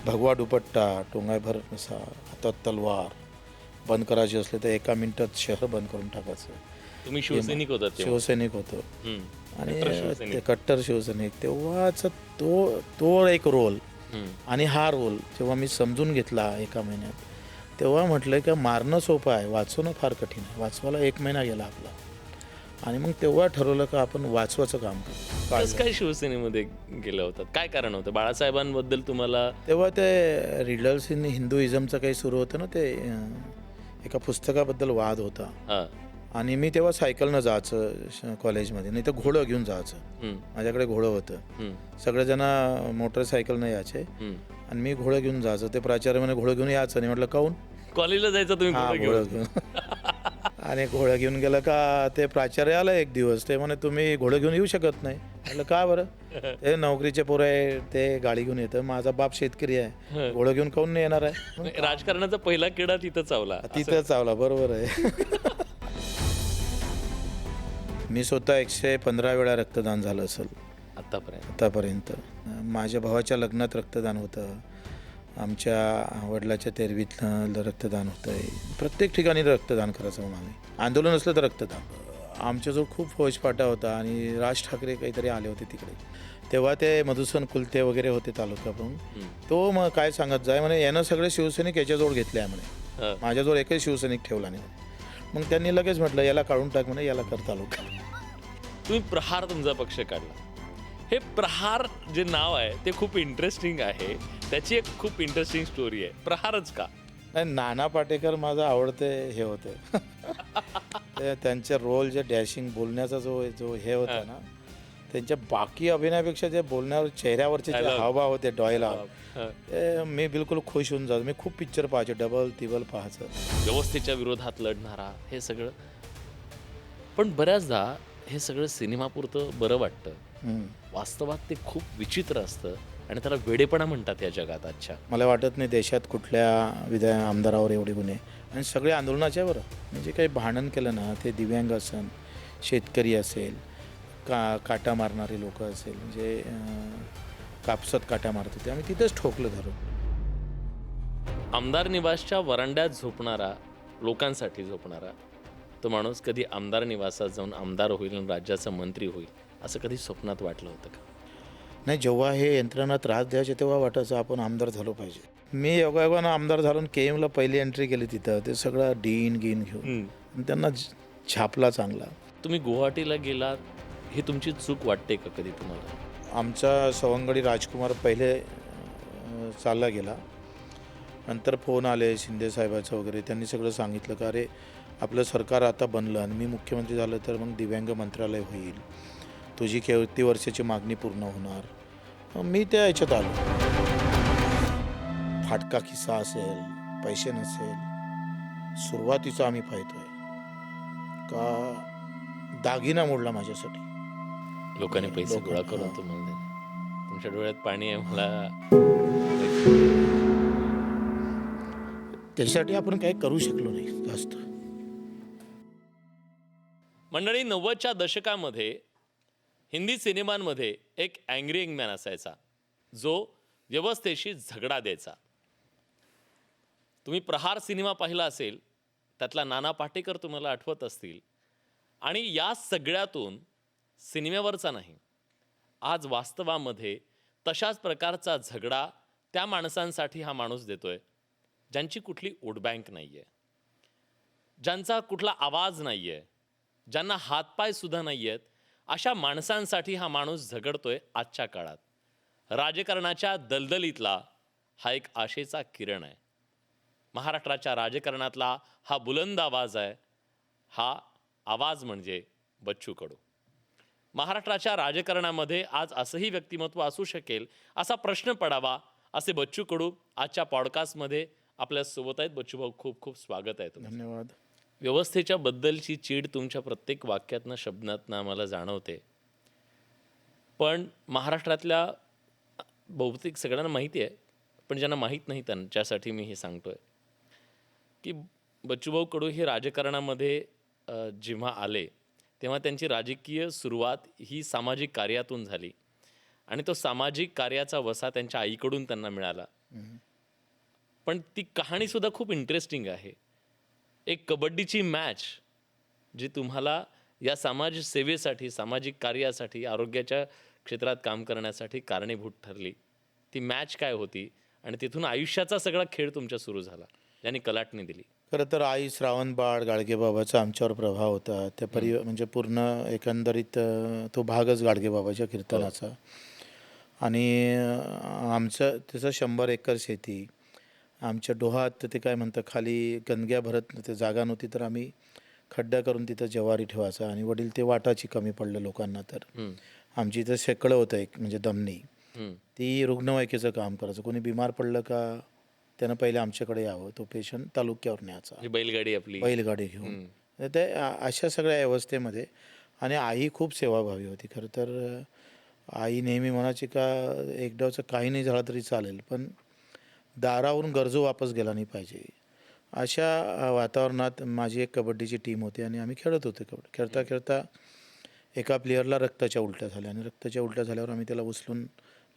भगवा दुपट्टा, टोंगाभर मिसा, हातात तलवार, बंद करायची असले तर 1 मिनिटात शहर बंद करून टाकायचं. तुम्ही शिवसैनिक होतात तेव्हा. शिवसैनिक होतो हम्म. आणि कट्टर शिवसैनिक. ते कट्टर शिवसैनिक तेव्हाचा तो तो एक रोल हम्म. आणि हा रोल जेव्हा मी समजून घेतला 1 महिन्यात, तेव्हा म्हटलं की मारणं सोपं आहे, वाचवणं फार कठीण आहे. वाचवायला 1 महिना गेला आपला आणि मग तेव्हा ठरवलं का आपण वाचवायचं काम करू. कसं काय शिवसेनेमध्ये गेलं होतं? काय कारण होतं? बाळासाहेबांबद्दल तुम्हाला तेव्हा ते रिडल्स इन हिंदुइझमचं काही सुरू होतं ना, ते एका पुस्तकाबद्दल वाद होता हा. आणि मी तेव्हा सायकलनं जायचं कॉलेजमध्ये, नाही तर घोडं घेऊन जायचं. हम्म. माझ्याकडे घोडं होतं. हम्म. सगळेजण मोटरसायकलनं यायचे हम्म. आणि मी घोडं घेऊन जायचं. ते प्राचार्य म्हणे घोडं घेऊन यायचं नाही. म्हटलं काहून? कॉलेजला जायचं तुम्ही हा, घोडं घोडं घेऊन? घेऊन. आणि घोडं घेऊन गेलं का ते प्राचार्य आला एक दिवस, ते म्हणे तुम्ही घोडं घेऊन येऊ शकत नाही. म्हटलं का बरं? ते नोकरीचे पोरं आहे, ते गाडी घेऊन येतं. माझा बाप शेतकरी आहे, घोडं घेऊन काहून नाही येणार आहे? राजकारणाचा पहिला किडा तिथं चावला. तिथं चावला. बरोबर आहे. मी स्वतः 115 वेळा रक्तदान झालं असेल आतापर्यंत. माझ्या भावाच्या लग्नात रक्तदान होतं, आमच्या वडिलाच्या तेरवीतलं रक्तदान होतं आहे. प्रत्येक ठिकाणी रक्तदान करायचं म्हणून आम्ही. आंदोलन असलं तर रक्तदान. आमच्याजवळ खूप फौजफाटा होता आणि राज ठाकरे काहीतरी आले होते तिकडे. तेव्हा ते मधुसूदन कुलते वगैरे होते तालुका प्रमुख. तो मग काय सांगत जाय म्हणे, यानं सगळे शिवसैनिक याच्याजवळ घेतले आहे म्हणे, माझ्याजवळ एकही शिवसैनिक ठेवला नाही म्हणे. मग त्यांनी लगेच म्हटलं याला काढून टाक म्हणे, याला कर तालुका. तुम्ही प्रहार तुमचा पक्ष काढला. हे प्रहार जे नाव आहे ते खूप इंटरेस्टिंग आहे. त्याची एक खूप इंटरेस्टिंग स्टोरी आहे. प्रहारच का? नाही, नाना पाटेकर माझं आवडते हे होते. ते त्यांचे रोल जे डॅशिंग बोलण्याचा जो हे होता ना, त्यांच्या बाकी अभिनयापेक्षा जे बोलण्यावर चेहऱ्यावरचे जे हावभाव होते, डॉयलॉग, ते मी बिलकुल खुश होऊन जातो. मी खूप पिक्चर पाहायचे, डबल तिबल पाहायचं. व्यवस्थेच्या विरोधात लढणारा हे सगळं. पण बऱ्याचदा हे सगळं सिनेमापुरतं बरं वाटतं. वास्तवात ते खूप विचित्र असतं आणि त्याला वेडेपणा म्हणतात या जगात आजच्या. मला वाटत नाही देशात कुठल्या आमदारावर एवढे गुन्हे, आणि सगळे आंदोलनाच्या बरं. म्हणजे काही भांडण केलं ना, ते दिव्यांग असेल, शेतकरी असेल, काटा मारणारे लोक असेल, म्हणजे कापसात काटा मारत होते, आम्ही तिथेच ठोकलं धरून. आमदार निवासच्या वरांड्यात झोपणारा, लोकांसाठी झोपणारा तो माणूस कधी आमदार निवासात जाऊन आमदार होईल आणि राज्याचा मंत्री होईल असं कधी स्वप्नात वाटलं होतं का? नाही, जेव्हा हे यंत्रणा त्रास द्यायचे तेव्हा वाटायचं आपण आमदार झालो पाहिजे. मी योगायोगानं आमदार झालो, KMला पहिली एंट्री केली तिथं. ते सगळं डीन गिन घेऊन आणि त्यांना छापला चांगला. तुम्ही गुवाहाटीला गेलात, ही तुमची चूक वाटते का कधी तुम्हाला? आमचा सवंगडी राजकुमार पहिले चालला गेला, नंतर फोन आले शिंदे साहेबाचं वगैरे, त्यांनी सगळं सांगितलं का अरे आपलं सरकार आता बनलं आणि मी मुख्यमंत्री झालं तर मग दिव्यांग मंत्रालय होईल, तुझी किती वर्षाची मागणी पूर्ण होणार. मग मी त्या ह्याच्यात आलो. फाटका खिस्सा असेल, पैसे नसेल, सुरुवातीचा आम्ही पाहतोय का दागिना मोडला माझ्यासाठी. लोकांनी पैसे गोळा करून तुम्हाला दिले. तुमच्या डोळ्यात पाणी आहे मला. त्याच्यासाठी आपण काही करू शकलो नाही जास्त. मंडळी, 90च्या दशकामध्ये हिंदी सिनेमांमध्ये एक अँग्री यंगमॅन असायचा जो व्यवस्थेशी झगडा द्यायचा. तुम्ही प्रहार सिनेमा पाहिला असेल, त्यातला नाना पाटेकर तुम्हाला आठवत असतील. आणि या सगळ्यातून सिनेमावरचा नाही, आज वास्तवामध्ये तशाच प्रकारचा झगडा त्या माणसांसाठी हा माणूस देतोय ज्यांची कुठली वोट बँक नाही आहे, ज्यांचा कुठला आवाज नाही आहे, ज्यांना हातपाय सुद्धा नाही आहेत. अशा माणसांसाठी हा माणूस झगडतोय आजच्या काळात. राजकारणाच्या दलदलीतला हा एक आशेचा किरण आहे. महाराष्ट्राच्या राजकारणातला हा बुलंद आवाज आहे. हा आवाज म्हणजे बच्चू कडू. महाराष्ट्राच्या राजकारणामध्ये आज असंही व्यक्तिमत्व असू शकेल असा प्रश्न पडावा, असे बच्चू कडू आजच्या पॉडकास्टमध्ये आपल्या सोबत आहेत. बच्चू भाऊ, खूप खूप स्वागत आहे तुमचं. धन्यवाद. व्यवस्थेच्या बद्दलची चीड तुमच्या प्रत्येक वाक्यातनं शब्दातनं आम्हाला जाणवते. पण महाराष्ट्रातल्या बहुतेक सगळ्यांना माहिती आहे, पण ज्यांना माहीत नाही त्यांच्यासाठी मी हे सांगतोय की बच्चूभाऊ कडू हे राजकारणामध्ये जेव्हा आले तेव्हा त्यांची राजकीय सुरुवात ही सामाजिक कार्यातून झाली आणि तो सामाजिक कार्याचा वसा त्यांच्या आईकडून त्यांना मिळाला. पण ती कहाणीसुद्धा खूप इंटरेस्टिंग आहे. एक कबड्डीची मॅच जी तुम्हाला या समाजसेवेसाठी, सामाजिक कार्यासाठी, आरोग्याच्या क्षेत्रात काम करण्यासाठी कारणीभूत ठरली. ती मॅच काय होती आणि तिथून आयुष्याचा सगळा खेळ तुमच्या सुरू झाला, ज्याने कलाटणी दिली. खरं तर आई श्रावणबाळ गाडगेबाबाचा आमच्यावर प्रभाव होता. त्या म्हणजे पूर्ण एकंदरीत तो भागच गाडगेबाबाच्या कीर्तनाचा. आणि आमचं तसं 100 एकर शेती. आमच्या डोहात ते काय म्हणतात खाली गंदग्या भरत ते जागा नव्हती, तर आम्ही खड्डा करून तिथं ज्वारी ठेवायचा. आणि वडील ते वाटाची कमी पडलं लोकांना, तर हम्म, आमची इथं शेकडं होतं एक म्हणजे दमनी. हम्म, ती रुग्णवाहिकेचं काम करायचं. कोणी बिमार पडलं का त्यानं पहिले आमच्याकडे यावं, तो पेशंट तालुक्यावर न्यायचा ही बैलगाडी आपली. बैलगाडी घेऊन. हम्म, तर ते अशा सगळ्या अवस्थेमध्ये. आणि आई खूप सेवाभावी होती खरं तर. आई नेहमी म्हणायची का एकदाचं काही नाही झालं तरी चालेल, पण दारावरून गरजू वापस गेला नाही पाहिजे. अशा वातावरणात माझी एक कबड्डीची टीम होती आणि आम्ही खेळत होतो कबड्डी. खेळता खेळता एका प्लेयरला रक्ताच्या उलट्या झाल्या आणि रक्ताच्या उलट्या झाल्यावर आम्ही त्याला उचलून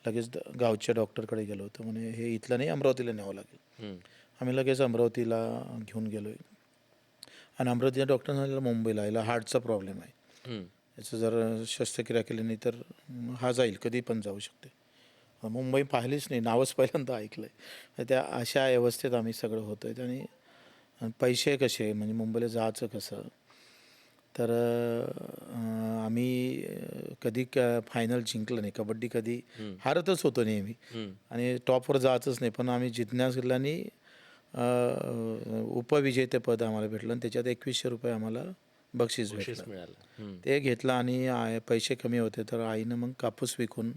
लगेच गावच्या डॉक्टरकडे गेलो होतो. म्हणे हे इथलं नाही, अमरावतीला न्यावं लागेल. हम्म, आम्ही लगेच अमरावतीला घेऊन गेलो आणि अमरावतीच्या डॉक्टर सांगितलं मुंबईला, याला हार्टचा प्रॉब्लेम आहे, हम्म. याचं जर शस्त्रक्रिया केली नाही तर हा जाईल, कधी पण जाऊ शकते. मुंबई पाहिलीच नाही, नावच पहिल्यांदा ऐकलं आहे. त्या अशा अवस्थेत आम्ही सगळं होतो आहे. आणि पैसे कसे म्हणजे मुंबईला जायचं कसं, तर आम्ही कधी फायनल जिंकलं नाही. कबड्डी कधी हारतच होतो नेहमी आणि टॉपवर जायचंच नाही. पण आम्ही जिज्ञासुलांनी उपविजेतेपद आम्हाला भेटलं आणि त्याच्यात 2100 रुपये आम्हाला बक्षीस भेटलं. मिळालं. हम्म, ते घेतलं आणि पैसे कमी होते तर आईनं मग कापूस विकून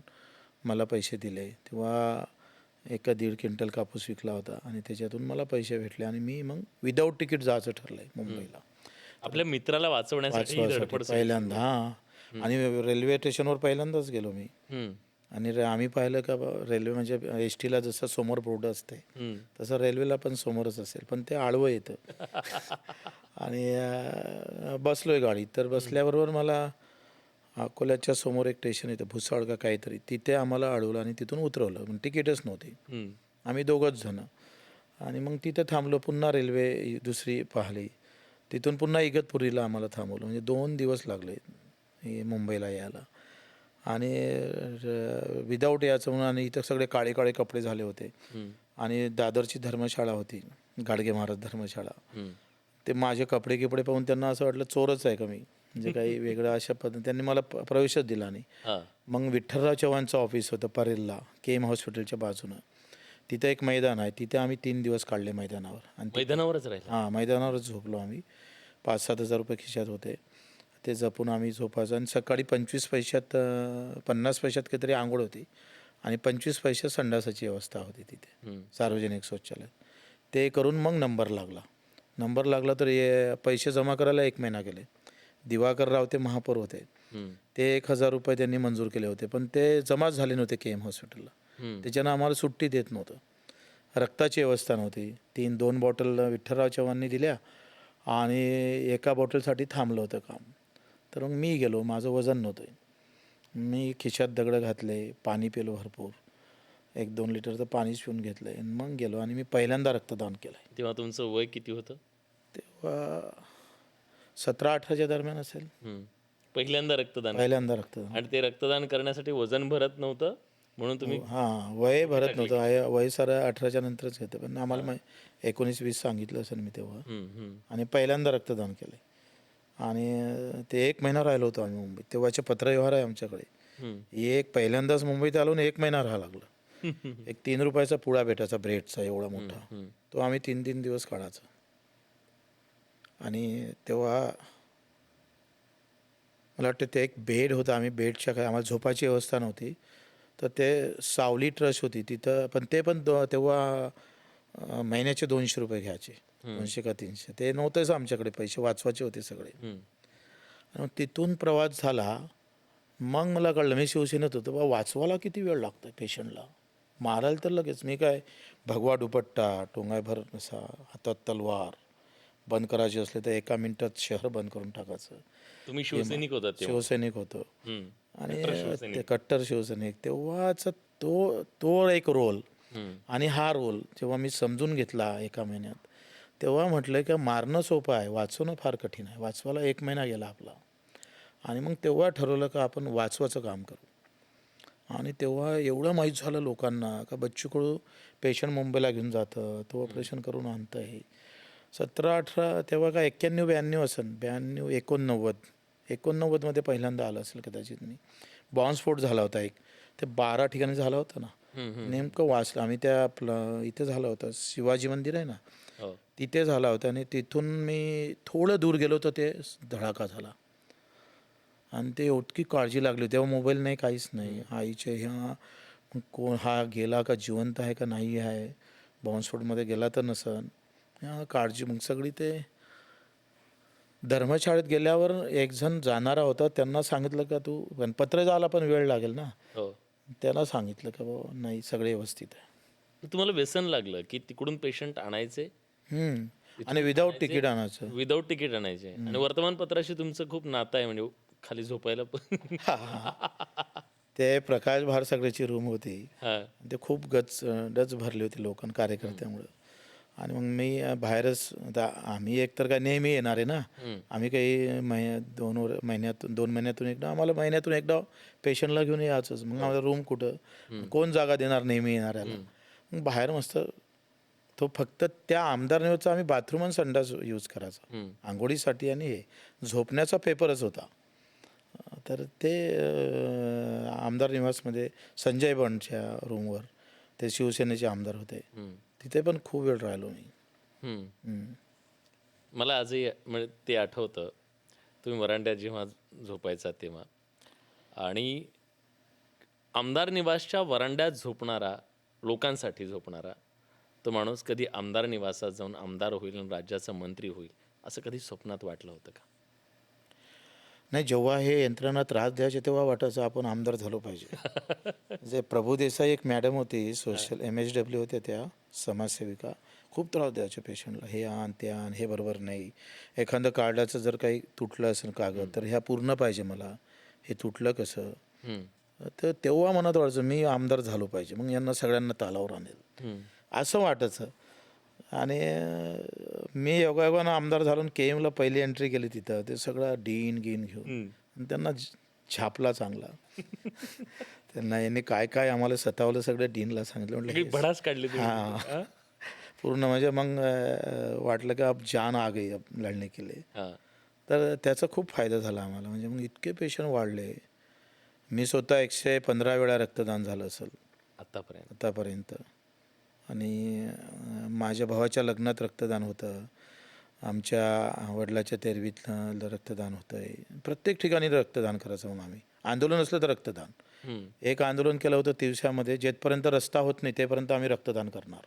मला पैसे दिले. तेव्हा 1.5 क्विंटल कापूस विकला होता आणि त्याच्यातून मला पैसे भेटले आणि मी मग विदाऊट तिकीट जायचं ठरलं आहे मुंबईला आपल्या मित्राला वाचवण्यासाठी ही वाचवासाठी धडपड सुरू पहिल्यांदा. हां. आणि रेल्वे स्टेशनवर पहिल्यांदाच गेलो मी. हम्म, आणि आम्ही पाहिलं का रेल्वे म्हणजे एस टीला जसं समोर बोर्ड असते हम्म. तसं रेल्वेला पण समोरच असेल, पण ते आडवं येतं. आणि बसलोय गाडीत, तर बसल्याबरोबर मला अकोल्याच्या समोर एक स्टेशन येतं भुसावळ का काहीतरी, तिथे आम्हाला अडवलं आणि तिथून उतरवलं. पण तिकीटच नव्हती. हम्म, आम्ही दोघंच जण. आणि मग तिथं थांबलो. पुन्हा रेल्वे दुसरी पाहिली. तिथून पुन्हा इगतपुरीला आम्हाला थांबवलं. म्हणजे 2 दिवस लागले हे मुंबईला यायला. आणि विदाऊट यायचं म्हणून. आणि इथं सगळे काळे काळे कपडे झाले होते. हम्म, आणि दादरची धर्मशाळा होती, गाडगे महाराज धर्मशाळा. हम्म. ते माझे कपडे गिपडे पाहून त्यांना असं वाटलं चोरच आहे का मी, म्हणजे काही वेगळं अशा पद्धतीने त्यांनी मला प्रवेशच दिला नाही. हा. मग विठ्ठलराव चव्हाणचं ऑफिस होतं परेलला, केम हॉस्पिटलच्या बाजूनं. तिथं एक मैदान आहे, तिथे आम्ही 3 दिवस काढले मैदानावर. आणि मैदानावरच राहिला. हां, मैदानावरच झोपलो आम्ही. 5-7 हजार रुपये खिशात होते, ते जपून आम्ही झोपायचं. आणि सकाळी 25 पैशात 50 पैशात काहीतरी आंघोळ होती आणि 25 पैशात संडासाची व्यवस्था होती तिथे हम्म, सार्वजनिक शौचालय. ते करून मग नंबर लागला तर पैसे जमा करायला 1 महिना गेले. दिवाकर राव ते महापौर होते, हम्म, ते 1000 रुपये त्यांनी मंजूर केले होते, पण ते जमाच झाले नव्हते के एम हॉस्पिटलला. हम्म. त्याच्यानं आम्हाला सुट्टी देत नव्हतं. रक्ताची व्यवस्था नव्हती. 2 बॉटल विठ्ठलराव चव्हाणनी दिल्या आणि एका बॉटलसाठी थांबलं होतं काम. तर मग मी गेलो, माझं वजन नव्हतं. मी खिशात दगडं घातले, पाणी पिलो भरपूर, 1-2 लिटरचं पाणीच पिऊन घेतलं आणि मग गेलो. आणि मी पहिल्यांदा रक्तदान केलं आहे. तेव्हा तुमचं वय किती होतं? तेव्हा 17-18च्या दरम्यान असेल. हम्म. पहिल्यांदा रक्तदान. पहिल्यांदा रक्तदान. आणि ते रक्तदान करण्यासाठी वजन भरत नव्हतं म्हणून तुम्ही. हां, वय भरत नव्हतं. वय सारं 18च्या नंतरच घेतं, पण आम्हाला मग 19-20 सांगितलं असेल मी तेव्हा. हम्म, हम्म, आणि पहिल्यांदा रक्तदान केलं. आणि ते 1 महिना राहिलो होतो आम्ही मुंबईत. तेव्हाचे पत्रव्यवहार आहे आमच्याकडे. हम्म. पहिल्यांदाच मुंबईत आलो आणि 1 महिना राहा लागला. एक 3 रुपयाचा पुडा भेटायचा ब्रेडचा एवढा मोठा, हम्म. तो आम्ही 3-3 दिवस काढायचो. आणि तेव्हा मला वाटतं ते एक बेड होतं. आम्ही बेडच्या काय आम्हाला झोपायची व्यवस्था नव्हती, तर ते सावली ट्रस्ट होती तिथं. पण ते पण तेव्हा महिन्याचे 200 रुपये घ्यायचे, 200 का 300. ते नव्हतेच आमच्याकडे पैसे, वाचवायचे होते सगळे. हम्म. आणि तिथून प्रवास झाला. मग मला कळलं, मी शिवसेनेत होतो, बा वाचवायला किती वेळ लागतो पेशंटला. मारायला तर लगेच. मी काय भगवा दुपट्टा, टोंगायभर नसा, हातात तलवार, बंद करायची असले तर 1 मिनिटात शहर बंद करून टाकायचं. तुम्ही शिवसैनिक होतात तेव्हा. शिवसैनिक होतो. हम्म. आणि ते कट्टर शिवसैनिक. तेव्हाचा तो एक रोल आणि हा रोल जेव्हा मी समजून घेतला एका महिन्यात, तेव्हा म्हटलं की मारणं सोपं आहे, वाचवणं फार कठीण आहे. वाचवायला 1 महिना गेला आपला. आणि मग तेव्हा ठरवलं का आपण वाचवायचं काम करू. आणि तेव्हा एवढं माहीत झालं लोकांना का बच्चू कडू पेशंट मुंबईला घेऊन जातं, तो ऑपरेशन करून आणतं आहे. 17-18 तेव्हा काय 91-92 असेल, 92 89मध्ये पहिल्यांदा आलं असेल कदाचित मी. बॉम्बस्फोट झाला होता एक. ते 12 ठिकाणी झाला होता ना. नेमकं वाचलं आम्ही. त्या आपलं इथे झालं होतं, शिवाजी मंदिर आहे ना, तिथे झाला होता. आणि तिथून मी थोडं दूर गेलो तर ते धडाका झाला. आणि ते इतकी काळजी लागली. तेव्हा मोबाईल नाही, काहीच नाही. आईचे ह्या कोण हा गेला का जिवंत आहे का नाही आहे, बॉम्बस्फोटमध्ये गेला तर नसन, ह्या काळजी. मग सगळी ते धर्मशाळेत गेल्यावर एक जण जाणारा होता, त्यांना सांगितलं का तू पत्र जायला पण वेळ लागेल ना, त्याला सांगितलं का बाबा नाही सगळे व्यवस्थित आहे. तुम्हाला व्यसन लागलं की तिकडून पेशंट आणायचे आणि विदाऊट तिकीट आणायचं. विदाऊट तिकीट आणायचे. आणि वर्तमानपत्राशी तुमचं खूप नातं आहे, म्हणजे खाली झोपायला पण. ते प्रकाश भार सगळ्याची रूम होती. ते खूप डच भरली होती लोकांना, कार्यकर्त्यामुळं. आणि मग मी बाहेरच, आता आम्ही एकतर काय नेहमी येणार आहे ना, आम्ही काही 2 महिन्यातून एकदा, आम्हाला महिन्यातून एकदा पेशंटला घेऊन यायचंच. मग आम्हाला रूम कुठं, कोण जागा देणार नेहमी येणाऱ्याला. मग बाहेर मस्त तो फक्त त्या आमदार निवासचा आम्ही बाथरूम आणि संडास यूज करायचा आंघोळीसाठी, आणि हे झोपण्याचा पेपरच होता. तर ते आमदार निवासमध्ये संजय बंडच्या रूमवर, ते शिवसेनेचे आमदार होते, तिथे पण खूप वेळ राहिलो मी. मला आजही म्हणजे ते आठवतं, तुम्ही वरांड्यात जेव्हा झोपायचा तेव्हा, आणि आमदार निवासच्या वरांड्यात झोपणारा, लोकांसाठी झोपणारा तो माणूस कधी आमदार निवासात जाऊन आमदार होईल आणि राज्याचा मंत्री होईल असं कधी स्वप्नात वाटलं होतं का? नाही, जेव्हा हे यंत्रणा त्रास द्यायचे तेव्हा वाटायचं आपण आमदार झालो पाहिजे. जे प्रभू देसाई एक मॅडम होती, सोशल MHW होत्या, त्या समाजसेविका, खूप त्रास द्यायचे पेशंटला. हे आण ते आण, हे बरोबर नाही, एखादं कार्डाचं जर काही तुटलं असेल कागद तर ह्या पूर्ण पाहिजे मला, हे तुटलं कसं. तर तेव्हा मनात वाटायचं मी आमदार झालो पाहिजे, मग यांना सगळ्यांना तालावर आणेल असं वाटायचं. आणि मी योगायोगानं आमदार झालो, KMला पहिली एंट्री केली तिथं. ते सगळं डीन घेऊन त्यांना छापला चांगला. त्यांना यांनी काय काय आम्हाला सतावलं सगळं डीनला सांगितलं. म्हटलं भडास काढली. हां, पूर्ण. म्हणजे मग वाटलं की अब जान आ गई, अब लढणे के लिए. तर त्याचा खूप फायदा झाला आम्हाला. म्हणजे मग इतके पेशंट वाढले. मी स्वतः 115 वेळा रक्तदान झालं असेल आतापर्यंत. आणि माझ्या भावाच्या लग्नात रक्तदान होतं, आमच्या वडिलाच्या तेरवीतलं रक्तदान होतं आहे. प्रत्येक ठिकाणी रक्तदान करायचं. मग आम्ही आंदोलन असलं तर रक्तदान. एक आंदोलन केलं होतं तिवसामध्ये, जेथपर्यंत रस्ता होत नाही तेपर्यंत आम्ही रक्तदान करणार.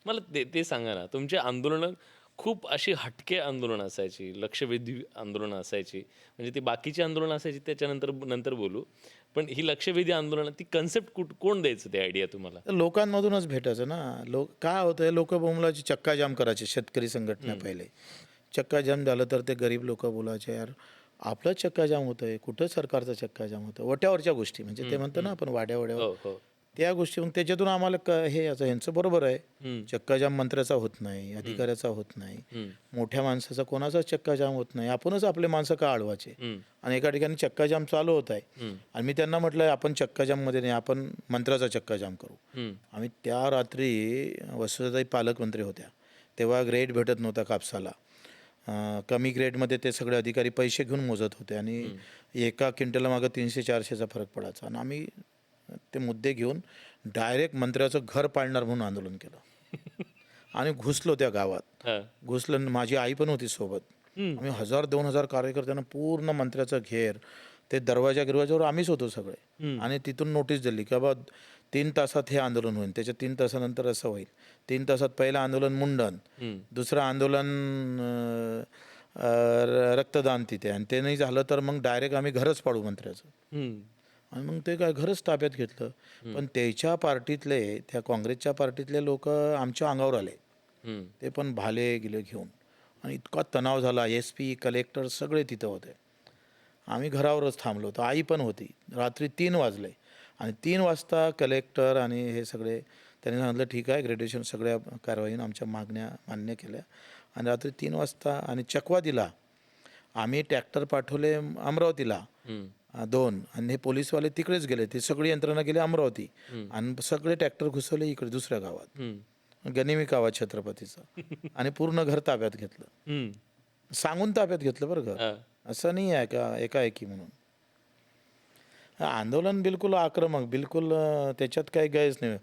मला ते सांगा ना, तुमचे आंदोलनं खूप अशी हटके आंदोलन असायची, लक्षवेधी आंदोलनं असायची. म्हणजे ती बाकीची आंदोलनं असायची त्याच्यानंतर बोलू, पण ही लक्षवेधी आंदोलनं, ती कन्सेप्ट कोण द्यायचं, ते आयडिया तुम्हाला? लोकांमधूनच भेटायचं ना. काय होतं, लोक बोंबलाची चक्काजाम करायचे. शेतकरी संघटना पहिले चक्काजाम झालं तर ते गरीब लोक बोलायचे, यार आपलं चक्काजाम होतं आहे, कुठं सरकारचं चक्काजाम होतं. वट्यावरच्या गोष्टी, म्हणजे ते म्हणतो ना आपण वाड्यावर, त्या गोष्टी. मग त्याच्यातून आम्हाला हे याचं यांचं बरोबर आहे. चक्काजाम मंत्र्याचा होत नाही, अधिकाऱ्याचा होत नाही, मोठ्या माणसाचा कोणाचा चक्काजाम होत नाही. आपणच आपले माणसं का अडवायचे. आणि एका ठिकाणी चक्काजाम चालू होत आहे आणि मी त्यांना म्हटलं आपण चक्काजाममध्ये नाही, आपण मंत्र्याचा चक्काजाम करू. आम्ही त्या रात्री, वसुधाताई पालकमंत्री होत्या तेव्हा, ग्रेड भेटत नव्हता कापसाला. कमी ग्रेडमध्ये ते सगळे अधिकारी पैसे घेऊन मोजत होते आणि एका क्विंटला मागं 300-400चा फरक पडायचा. आणि आम्ही ते मुद्दे घेऊन डायरेक्ट मंत्र्याचं घर पाडणार म्हणून आंदोलन केलं. आणि घुसलो त्या गावात, घुसलं. माझी आई पण होती सोबत. आम्ही 1000-2000 कार्यकर्त्यांना पूर्ण मंत्र्याचं घेर, ते दरवाजावर आम्हीच होतो सगळे. आणि तिथून नोटीस दिली की बाबा 3 तासात हे आंदोलन होईल, त्याच्या 3 तासानंतर असं होईल. 3 तासात पहिलं आंदोलन मुंडन, दुसरं आंदोलन रक्तदान तिथे, आणि ते नाही झालं तर मग डायरेक्ट आम्ही घरच पाडू मंत्र्याचं. आणि मग ते काय घरच ताब्यात घेतलं. पण त्याच्या पार्टीतले, त्या काँग्रेसच्या पार्टीतले लोक आमच्या अंगावर आले. ते पण भाले गेले घेऊन. आणि इतका तणाव झाला. SP, कलेक्टर सगळे तिथं होते. आम्ही घरावरच थांबलो होतो. आई पण होती. रात्री 3 वाजले आणि 3 वाजता कलेक्टर आणि हे सगळे त्यांनी सांगितलं ठीक आहे, ग्रॅज्युएशन सगळ्या कारवाईनं आमच्या मागण्या मान्य केल्या. आणि रात्री 3 वाजता आणि चकवा दिला. आम्ही ट्रॅक्टर पाठवले अमरावतीला 2, आणि हे पोलीसवाले तिकडेच गेले. ते सगळी यंत्रणा गेली अमरावती, आणि सगळे ट्रॅक्टर घुसवले इकडे दुसऱ्या गावात, गनिमी गावात छत्रपतीचं, आणि पूर्ण घर ताब्यात घेतलं. सांगून ताब्यात घेतलं बरं का, असं नाही आहे का एकाएकी म्हणून. आंदोलन बिलकुल आक्रमक, बिलकुल त्याच्यात काही गैरच नाही.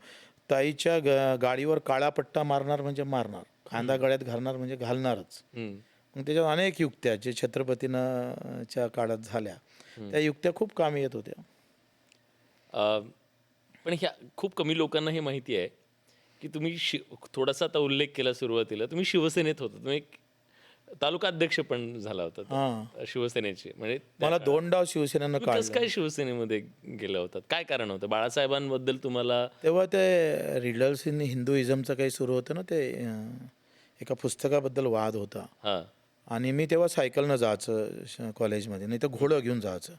ताईच्या गाडीवर काळा पट्टा मारणार म्हणजे मारणार, कांदा गळ्यात घालणार म्हणजे घालणारच. मग त्याच्यात अनेक युक्त्या जे छत्रपतीनं च्या काळात झाल्या, त्या युक्त्या खूप कामी येत होत्या. पण ह्या खूप कमी लोकांना हे माहिती आहे की तुम्ही थोडासा आता उल्लेख केला सुरुवातीला, तुम्ही शिवसेनेत होता, तुम्ही एक तालुका अध्यक्ष पण झाला होता शिवसेनेचे. म्हणजे मला 2 डाव शिवसेनेनं कसं काढलं. काय शिवसेनेमध्ये गेला होतात, काय कारण होतं? बाळासाहेबांबद्दल तुम्हाला तेव्हा ते रिडल्स इन हिंदुइझमचं काही सुरू होतं ना, ते एका पुस्तकाबद्दल वाद होता. हां आणि मी तेव्हा सायकलनं जायचं कॉलेजमध्ये, नाही तर घोडं घेऊन जायचं.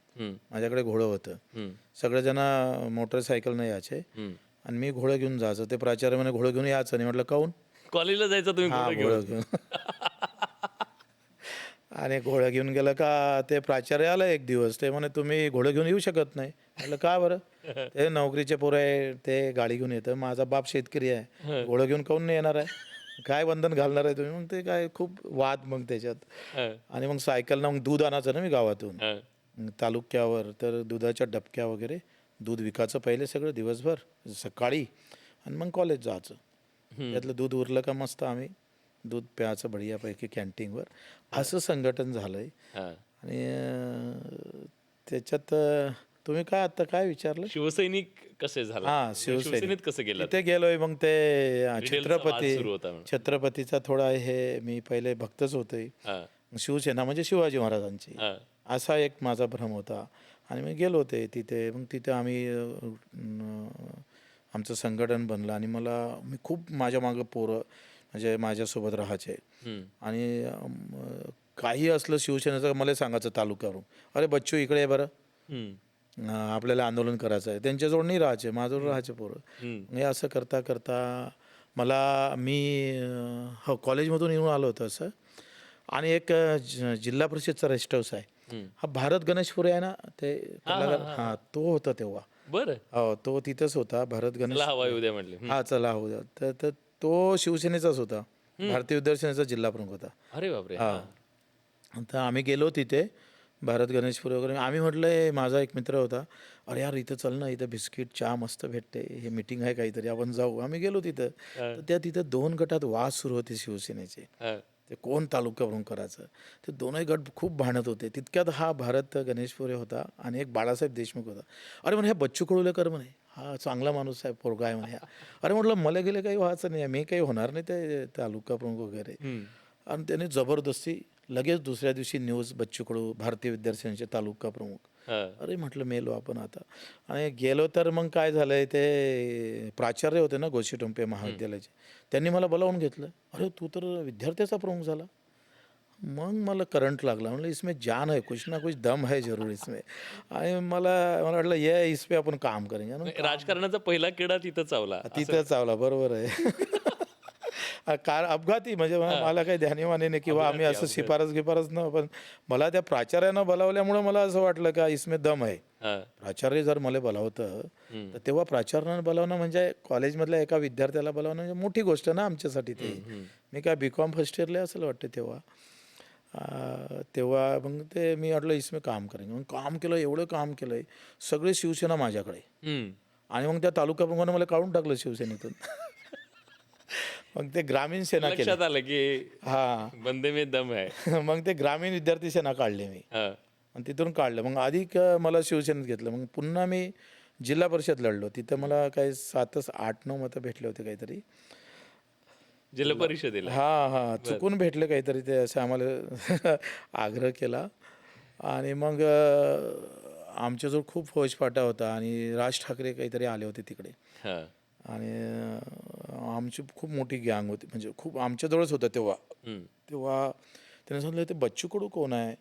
माझ्याकडे घोडं होतं. सगळेजण मोटरसायकलनं यायचे आणि मी घोडं घेऊन जायचं. ते प्राचार्य म्हणे घोडं घेऊन यायचं नाही. म्हटलं काहून? कॉलेजला जायचं तुम्ही हा, घोडं घोडं घेऊन. आणि घोडं घेऊन गेलं का ते प्राचार्य आलं एक दिवस, ते म्हणे तुम्ही घोडं घेऊन येऊ शकत नाही. म्हटलं का बरं? ते नोकरीचे पोरं आहे, ते गाडी घेऊन येतं. माझा बाप शेतकरी आहे, घोडं घेऊन काहून नाही येणार आहे? काय बंधन घालणार आहे तुम्ही? मग ते काय खूप वाद मग त्याच्यात. आणि मग सायकलनं मग दूध आणायचं ना मी गावातून तालुक्यावर, तर दुधाच्या डबक्या वगैरे दूध विकायचं पहिले सगळं दिवसभर सकाळी, आणि मग कॉलेज जायचं. त्यातलं दूध उरलं का मस्त आम्ही दूध प्यायचं बढियापैकी कॅन्टीनवर. असं संघटन झालंय. आणि त्याच्यात तुम्ही काय आता काय विचारलं? शिवसैनिक कसे झाले? हां, शिवसेनेत कसं गेलं? तिथे गेलोय. मग ते रिडेलचा वाद सुरू होता म्हणून. छत्रपतीचा थोडा हे, मी पहिले भक्तच होते. शिवसेना म्हणजे शिवाजी महाराजांची, असा एक माझा भ्रम होता. आणि मी गेलो होते तिथे. मग तिथे आम्ही आमचं संघटन बनलं, आणि मी खूप माझ्या मागं पोरं म्हणजे माझ्यासोबत राहायचे. आणि काही असलं शिवसेनेचं मला सांगायचं तालुक्यावरून, अरे बच्चू इकडे आहे बरं, आपल्याला आंदोलन करायचं आहे. त्यांच्याजवळ नाही राहायचे, माझ्याजवळ राहायचे पोरं. हे असं करता करता मी कॉलेजमधून येऊन आलो होतो असं. आणि एक जिल्हा परिषदचा रेस्ट हाऊस आहे, हा भारत गणेशपुरे आहे ना, ते हां, तो होता तेव्हा. बरं, हो, तो तिथंच होता, भारत गणेश. हवा येऊ द्या म्हटले. हा, चला हो द्या. तर तो शिवसेनेचाच होता, भारतीय विद्यार्थी सेनेचा जिल्हा प्रमुख होता. अरे बापरे. हा, तर आम्ही गेलो तिथे भारत गणेशपुरे वगैरे. आम्ही म्हटलं, माझा एक मित्र होता, अरे यार इथं चल ना, इथं बिस्किट चहा मस्त भेटते, हे मीटिंग आहे काहीतरी, आपण जाऊ. आम्ही गेलो तिथं. तर तिथं 2 गटात वाद सुरू होते शिवसेनेचे, ते कोण तालुका प्रमुख करायचं. ते दोनही गट खूप भांडत होते. तितक्यात हा भारत गणेशपुरे होता आणि एक बाळासाहेब देशमुख होता. अरे म्हणे, ह्या बच्चू कडुलेकर म्हणे, हा चांगला माणूस आहे, पोरगा आहे म्हणे. अरे म्हटलं, मला गेले काही व्हायचं नाही, मी काही होणार नाही ते तालुका प्रमुख वगैरे. आणि त्याने जबरदस्ती लगेच दुसऱ्या दिवशी न्यूज, बच्चू कडू भारतीय विद्यार्थी सेनेचे तालुका प्रमुख. अरे म्हटलं, मेलो आपण आता. आणि गेलो तर मग काय झालंय, ते प्राचार्य होते ना गोशीटोंपे महाविद्यालयाचे, त्यांनी मला बोलावून घेतलं. अरे तू तर विद्यार्थ्याचा प्रमुख झाला. मग मला करंट लागला. म्हणलं, इसमें जान है, कुछ ना कुछ दम है जरूर इसमें. आणि मला वाटलं ये इस पे आपण काम करेंगे. राजकारणाचा पहिला किडा तिथं चावला. तिथं चावला, बरोबर आहे. अपघाती म्हणजे मला काही ध्यानीवानी नाही किंवा आम्ही असं शिफारस न, पण मला त्या प्राचार्यानं बोलावल्यामुळं मला असं वाटलं का इसमें दम आहे. प्राचार्य जर मला बोलावतं तर तेव्हा प्राचार्यानं बोलावणं म्हणजे कॉलेजमधल्या एका विद्यार्थ्याला बोलावणं म्हणजे मोठी गोष्ट ना आमच्यासाठी. ते मी काय BCom फर्स्ट इयरला असं वाटतं तेव्हा मग ते मी वाटलं इसमें काम करेन. मग काम केलं, एवढं काम केलंय, सगळे शिवसेना माझ्याकडे. आणि मग त्या तालुका प्रमुखानं मला काढून टाकलं शिवसेनेतून. मग ते ग्रामीण सेना केलं. लक्षात आलं की बंदे में दम आहे. मग ते ग्रामीण विद्यार्थी सेना काढले मी, आणि तिथून काढलं. मग अधिक मला शिवसेनेत घेतलं. मग पुन्हा मी जिल्हा परिषद लढलो. तिथं मला काही 7-8-9 मतं भेटले होते काहीतरी जिल्हा परिषदेला. हा, चुकून भेटले काहीतरी, ते असं आम्हाला आग्रह केला. आणि मग आमच्याजवळ खूप फौजफाटा होता, आणि राज ठाकरे काहीतरी आले होते तिकडे. आणि आमची खूप मोठी गँग होती, म्हणजे खूप आमच्याजवळच होतं तेव्हा. त्यांनी सांगितलं, ते बच्चू कडू कोण आहे?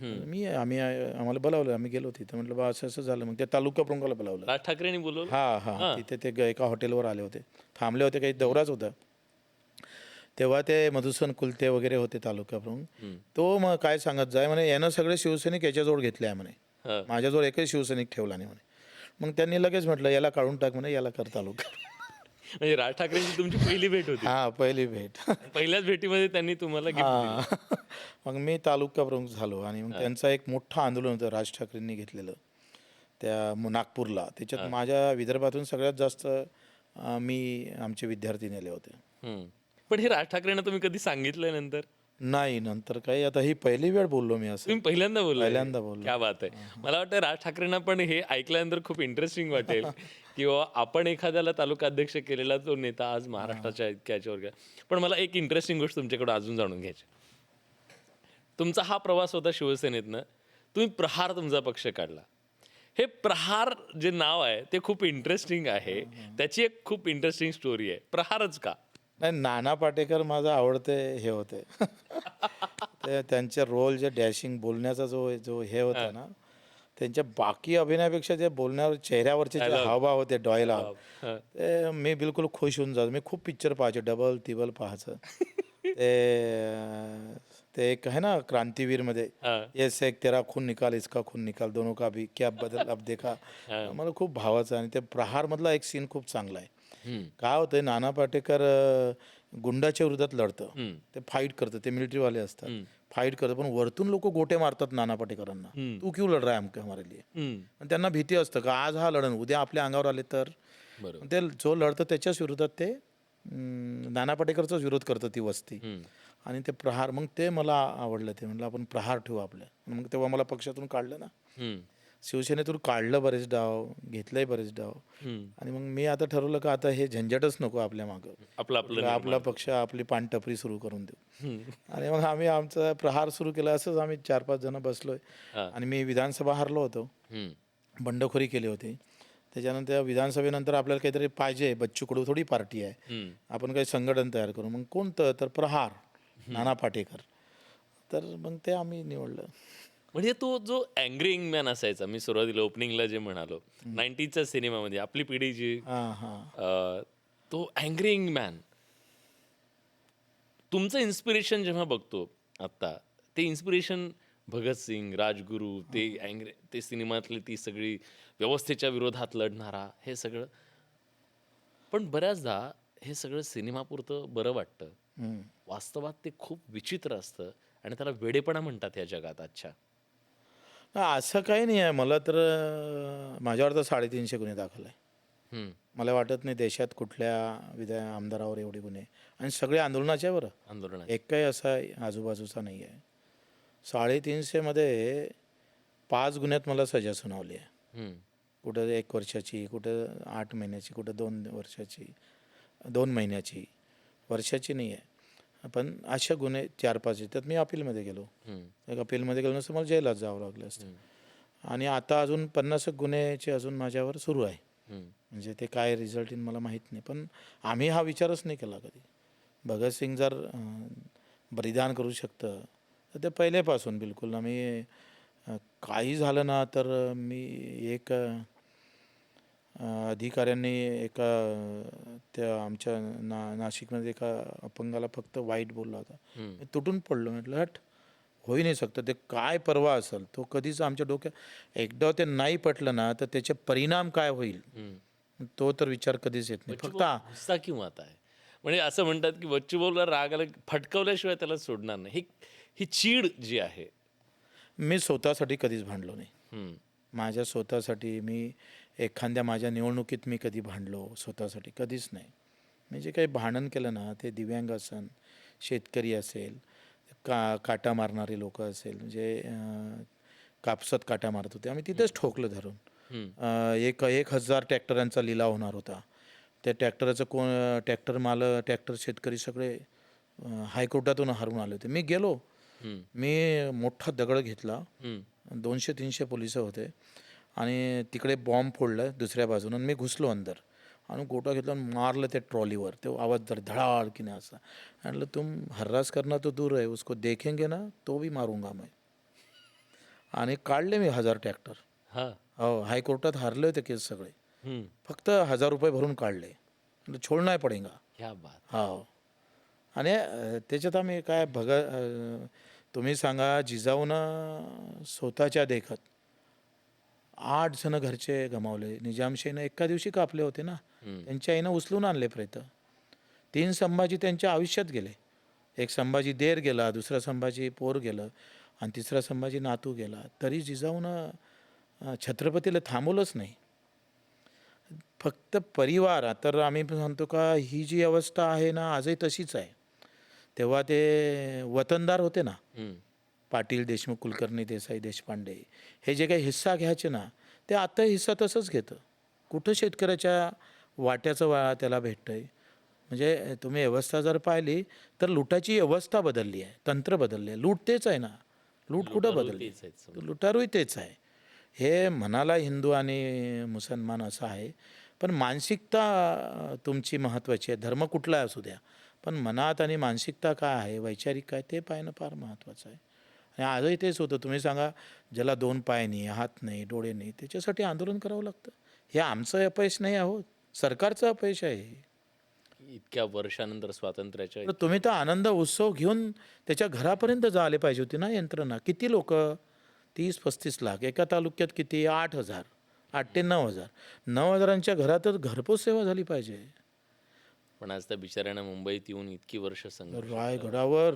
आम्हाला बोलावलं, आम्ही गेलो तिथं. म्हटलं बा असं असं झालं. मग त्या तालुका प्रमुखाला बोलावलं. राज ठाकरेंनी बोलवलं. हां. तिथे ते एका हॉटेलवर आले होते, थांबले होते, काही दौराच होता. तेव्हा ते मधुसूदन कुलते वगैरे होते तालुका प्रमुख. तो मग काय सांगत जाय म्हणे, यानं सगळे शिवसैनिक याच्याजवळ घेतले आहे म्हणे, हं. माझ्याजवळ एकही शिवसैनिक ठेवला नाही म्हणे. मग त्यांनी लगेच म्हटलं याला काढून टाक म्हणे, याला कर तालुका. म्हणजे राज ठाकरेंची तुमची पहिली भेट होती. हां, पहिली भेट. पहिल्याच भेटीमध्ये त्यांनी तुम्हाला गिफ्ट दिलं. हां. मग मी तालुका प्रमुख झालो आणि मग त्यांचं एक मोठं आंदोलन होतं राज ठाकरेंनी घेतलेलं त्या नागपूरला. त्याच्यात माझ्या विदर्भातून सगळ्यात जास्त आमचे विद्यार्थी नेले होते. हम्म. पण हे राज ठाकरेंना तुम्ही कधी सांगितलंय नंतर? नाही, नंतर काही, आता ही पहिली वेळ बोललो मी असं. तुम्ही पहिल्यांदा बोलले? पहिल्यांदा बोललो. क्या बात आहे. मला वाटतं राज ठाकरेंना पण हे ऐकल्यानंतर खूप इंटरेस्टिंग वाटेल की बाबा आपण एखाद्याला तालुका अध्यक्ष केलेला तो नेता आज महाराष्ट्राच्या इतक्या याच्यावर गेला. पण मला एक इंटरेस्टिंग गोष्ट तुमच्याकडे अजून जाणून घ्यायची. तुमचा हा प्रवास होता शिवसेनेतनं, तुम्ही प्रहार तुमचा पक्ष काढला. हे प्रहार जे नाव आहे ते खूप इंटरेस्टिंग आहे. त्याची एक खूप इंटरेस्टिंग स्टोरी आहे. प्रहारच का? नाही, नाना पाटेकर माझा आवडते हे होते. ते त्यांचे रोल जे डॅशिंग बोलण्याचा जो हे होता ना, त्यांच्या बाकी अभिनयापेक्षा जे बोलण्यावर चेहऱ्यावरचे जे हावभाव होते, डायलॉग, ते मी बिलकुल खुश होऊन जातो. मी खूप पिक्चर पाहायचे, डबल तिबल पाहायचं. ते एक है ना क्रांतीवीरमध्ये, येस एक तेरा खून निकाल इसका खून निकाल दोनों का भी क्या बदल अब देखा, मला खूप भावाचं. आणि ते प्रहारमधला एक सीन खूप चांगला आहे. काय होतंय, नाना पाटेकर गुंडाच्या विरोधात लढतं, ते फाईट करतं, ते मिलिटरीवाले असतात, फाईट करतं, पण वरतून लोक गोटे मारतात नाना पाटेकरांना, तू क्यों लढ रहा है हमके हमारे लिए. आणि त्यांना भीती असतं का आज हा लढण, उद्या आपल्या अंगावर आले तर. ते जो लढतं त्याच्याच विरोधात ते नाना पाटेकरचाच विरोध करतं ती वस्ती. आणि ते प्रहार, मग ते मला आवडलं. ते म्हटलं आपण प्रहार ठेवू आपल्या. मग तेव्हा मला पक्षातून काढलं ना, शिवसेनेतून काढलं, बरेच डाव घेतलंय, बरेच डाव. आणि मग मी आता ठरवलं का आता हे झंझटच नको आपल्या मागं, आपला पक्ष, आपली पानटपरी सुरू करून देऊ. आणि मग आम्ही आमचा प्रहार सुरू केला. असंच आम्ही 4-5 जण बसलोय. आणि मी विधानसभा हारलो होतो, बंडखोरी केली होती. त्याच्यानंतर विधानसभेनंतर आपल्याला काहीतरी पाहिजे, बच्चू कडू थोडी पार्टी आहे, आपण काही संघटन तयार करू. मग कोणतं, तर प्रहार, नाना पाटेकर. तर मग ते आम्ही निवडलं. म्हणजे तो जो अँग्री यंग असायचा, मी सुरुवातीला ओपनिंगला जे म्हणालो, 90च्या सिनेमामध्ये आपली पिढी जी, तो अँग्री यंग मॅन, तुमचं इन्स्पिरेशन जेव्हा बघतो आत्ता, ते इन्स्पिरेशन भगतसिंग, राजगुरू, ते सिनेमातली ती सगळी व्यवस्थेच्या विरोधात लढणारा, हे सगळं. पण बऱ्याचदा हे सगळं सिनेमापुरतं बरं वाटतं, वास्तवात ते खूप विचित्र असतं आणि त्याला वेडेपणा म्हणतात या जगात आजच्या. असं काही नाही आहे. मला तर माझ्यावर तर 350 गुन्हे दाखल आहे. मला वाटत नाही देशात कुठल्या आमदारावर एवढे गुन्हे, आणि सगळे आंदोलनाचे, बरं आंदोलन. एक काही असा आजूबाजूचा नाही आहे. 350 मध्ये 5 गुन्ह्यात मला सजा सुनावली आहे. कुठं 1 वर्षाची, कुठं 8 महिन्याची, कुठं 2 वर्षाची, 2 महिन्याची, वर्षाची नाही आहे. पण अशा गुन्हे 4-5 त्यात मी अपीलमध्ये गेलो. एक अपीलमध्ये गेलो नसतं मला जेलात जावं लागलं असतं. आणि आता अजून 50 गुन्ह्याचे अजून माझ्यावर सुरू आहे. म्हणजे ते काय रिझल्ट येईल मला माहीत नाही. पण आम्ही हा विचारच नाही केला कधी. भगतसिंग जर बलिदान करू शकतं तर ते पहिलेपासून बिलकुल. आम्ही काही झालं ना तर मी एक अधिकाऱ्यांनी एका त्या आमच्या नाशिकमध्ये एका अपंगाला फक्त वाईट बोलला होता, मी तुटून पडलो. म्हटलं हट, होई नाही शकतं. ते काय परवा असेल, तो कधीच आमच्या डोक्यात एकदा ते नाही पटलं ना तर त्याचे परिणाम काय होईल तो तर विचार कधीच येत नाही. फक्त गुस्सा किंवा आता आहे, म्हणजे असं म्हणतात की बच्चूभाऊला राग आला फटकवल्याशिवाय त्याला सोडणार नाही. ही चीड जी आहे. मी स्वतःसाठी कधीच भांडलो नाही. माझ्या स्वतःसाठी मी एखाद्या माझ्या निवडणुकीत मी कधी भांडलो स्वतःसाठी कधीच नाही. मी जे काही भांडण केलं ना ते दिव्यांग असेल, शेतकरी असेल, काटा मारणारे लोक असेल, म्हणजे कापसात काटा मारत होते, आम्ही तिथेच ठोकलं धरून. 1000 ट्रॅक्टरांचा लिलाव होणार होता. त्या ट्रॅक्टराचं ट्रॅक्टर शेतकरी सगळे हायकोर्टातून हरून आले होते. मी गेलो, मी मोठा दगड घेतला, 200-300 पोलिस होते, आणि तिकडे बॉम्ब फोडलं दुसऱ्या बाजूनं. मी घुसलो अंदर आणि गोटा घेतला आणि मारलं त्या ट्रॉलीवर. तो आवाज जर धडाड की नाही असा. म्हटलं तुम हर्रास करना तो दूर आहे, उसको देखेंगे ना तो भी मारूंगा मैं. आणि काढले मी 1000 ट्रॅक्टर. हा. हो, हायकोर्टात हारले होते केस सगळे. हम्म. फक्त 1000 रुपये भरून काढले. म्हटलं छोड नाही पडेगा. क्या बात. हो. आणि त्याच्यात आम्ही काय तुम्ही सांगा, जिजाऊनं स्वतःच्या देखत 8 जण घरचे गमावले. निजामशाहीनं एका दिवशी कापले होते ना. त्यांच्या आईनं उचलून आणले प्रेत. 3 संभाजी त्यांच्या आयुष्यात गेले. एक संभाजी देर गेला, दुसरा संभाजी पोर गेलं आणि तिसरा संभाजी नातू गेला. तरी जिजाऊनं छत्रपतीला थांबवलंच नाही. फक्त परिवार. तर आम्ही म्हणतो का ही जी अवस्था आहे ना आजही तशीच आहे. तेव्हा ते वतनदार होते ना, पाटील, देशमुख, कुलकर्णी, देसाई, देशपांडे, हे जे काही हिस्सा घ्यायचे ना ते आता हिस्सा तसंच घेतं. कुठं शेतकऱ्याच्या वाट्याचं त्याला भेटतंय. म्हणजे तुम्ही व्यवस्था जर पाहिली तर लुटाची व्यवस्था बदलली आहे, तंत्र बदलले आहे. लूट तेच आहे ना, लूट कुठं बदलली? लुटारूही तेच आहे. हे म्हणाला हिंदू आणि मुसलमान असं आहे, पण मानसिकता तुमची महत्त्वाची आहे. धर्म कुठला असू द्या, पण मनात आणि मानसिकता काय आहे, वैचारिक काय, ते पाहणं फार महत्त्वाचं आहे. आणि आजही तेच होतं. तुम्ही सांगा, ज्याला 2 पाय नाही, हात नाही, डोळे नाही, त्याच्यासाठी आंदोलन करावं लागतं. हे आमचं अपयश नाही आहोत, सरकारचं अपयश आहे. इतक्या वर्षानंतर स्वातंत्र्याच्या तर तुम्ही तर आनंद उत्सव घेऊन त्याच्या घरापर्यंत जायला पाहिजे होती ना यंत्रणा. किती लोक? 30-35 लाख. एका तालुक्यात किती? 8,000. 8 ते 9,000. 9,000च्या घरातच घरपोच सेवा झाली पाहिजे. पण आज त्या बिचाऱ्यानं मुंबईत येऊन इतकी वर्ष संघर्ष. रायगडावर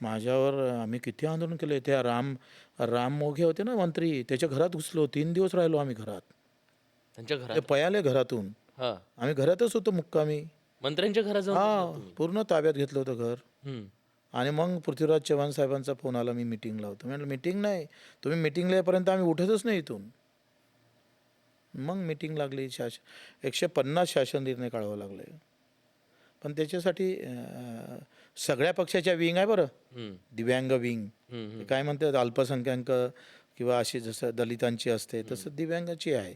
माझ्यावर आम्ही किती आंदोलन केले. त्या राम मोघे होते ना मंत्री, त्याच्या घरात घुसलो. 3 दिवस राहिलो आम्ही घरात. त्यांच्या ते घरात. पयाले घरातून. हा. आम्ही घरातच होतो मुक्कामी. मंत्र्यांच्या घरात जाऊन हा, पूर्ण ताब्यात घेतलं होतं घर. हम्म. आणि मग पृथ्वीराज चव्हाण साहेबांचा फोन आला, मी मिटिंगला होतो. म्हटलं मीटिंग नाही, तुम्ही मिटिंगला येईपर्यंत आम्ही उठतच नाही इथून. मग मिटिंग लागली. 150 शासन निर्णय काढावा लागले. पण त्याच्यासाठी सगळ्या पक्षाच्या विंग आहे बरं. दिव्यांग विंग, काय म्हणतात, अल्पसंख्याक किंवा अशी जसं दलितांची असते तसं दिव्यांगाची आहे.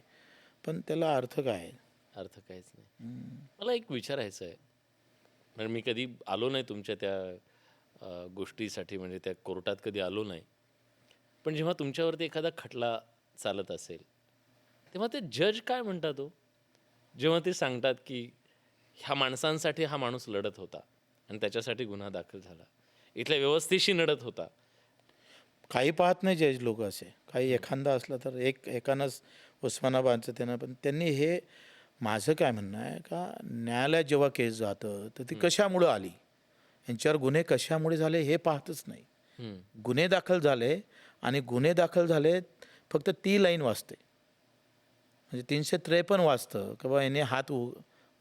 पण त्याला अर्थ काय? अर्थ काहीच नाही. मला एक विचारायचं आहे, म्हणजे मी कधी आलो नाही तुमच्या त्या गोष्टीसाठी, म्हणजे त्या कोर्टात कधी आलो नाही. पण जेव्हा तुमच्यावरती एखादा खटला चालत असेल तेव्हा ते जज काय म्हणतात हो, जेव्हा ते सांगतात की ह्या माणसांसाठी हा माणूस लढत होता आणि त्याच्यासाठी गुन्हा दाखल झाला, इथल्या व्यवस्थेशी लढत होता. काही पाहत नाही जज लोक असे. काही एखादा असला तर एकानंच उस्मानाबादचं त्यानं. पण त्यांनी हे, माझं काय म्हणणं आहे का, न्यायालयात जेव्हा केस जातं तर ती कशामुळं आली, यांच्यावर गुन्हे कशामुळे झाले हे पाहतच नाही. गुन्हे दाखल झाले आणि गुन्हे दाखल झाले फक्त ती लाईन वाचते. म्हणजे 353 वाचतं की बा याने हात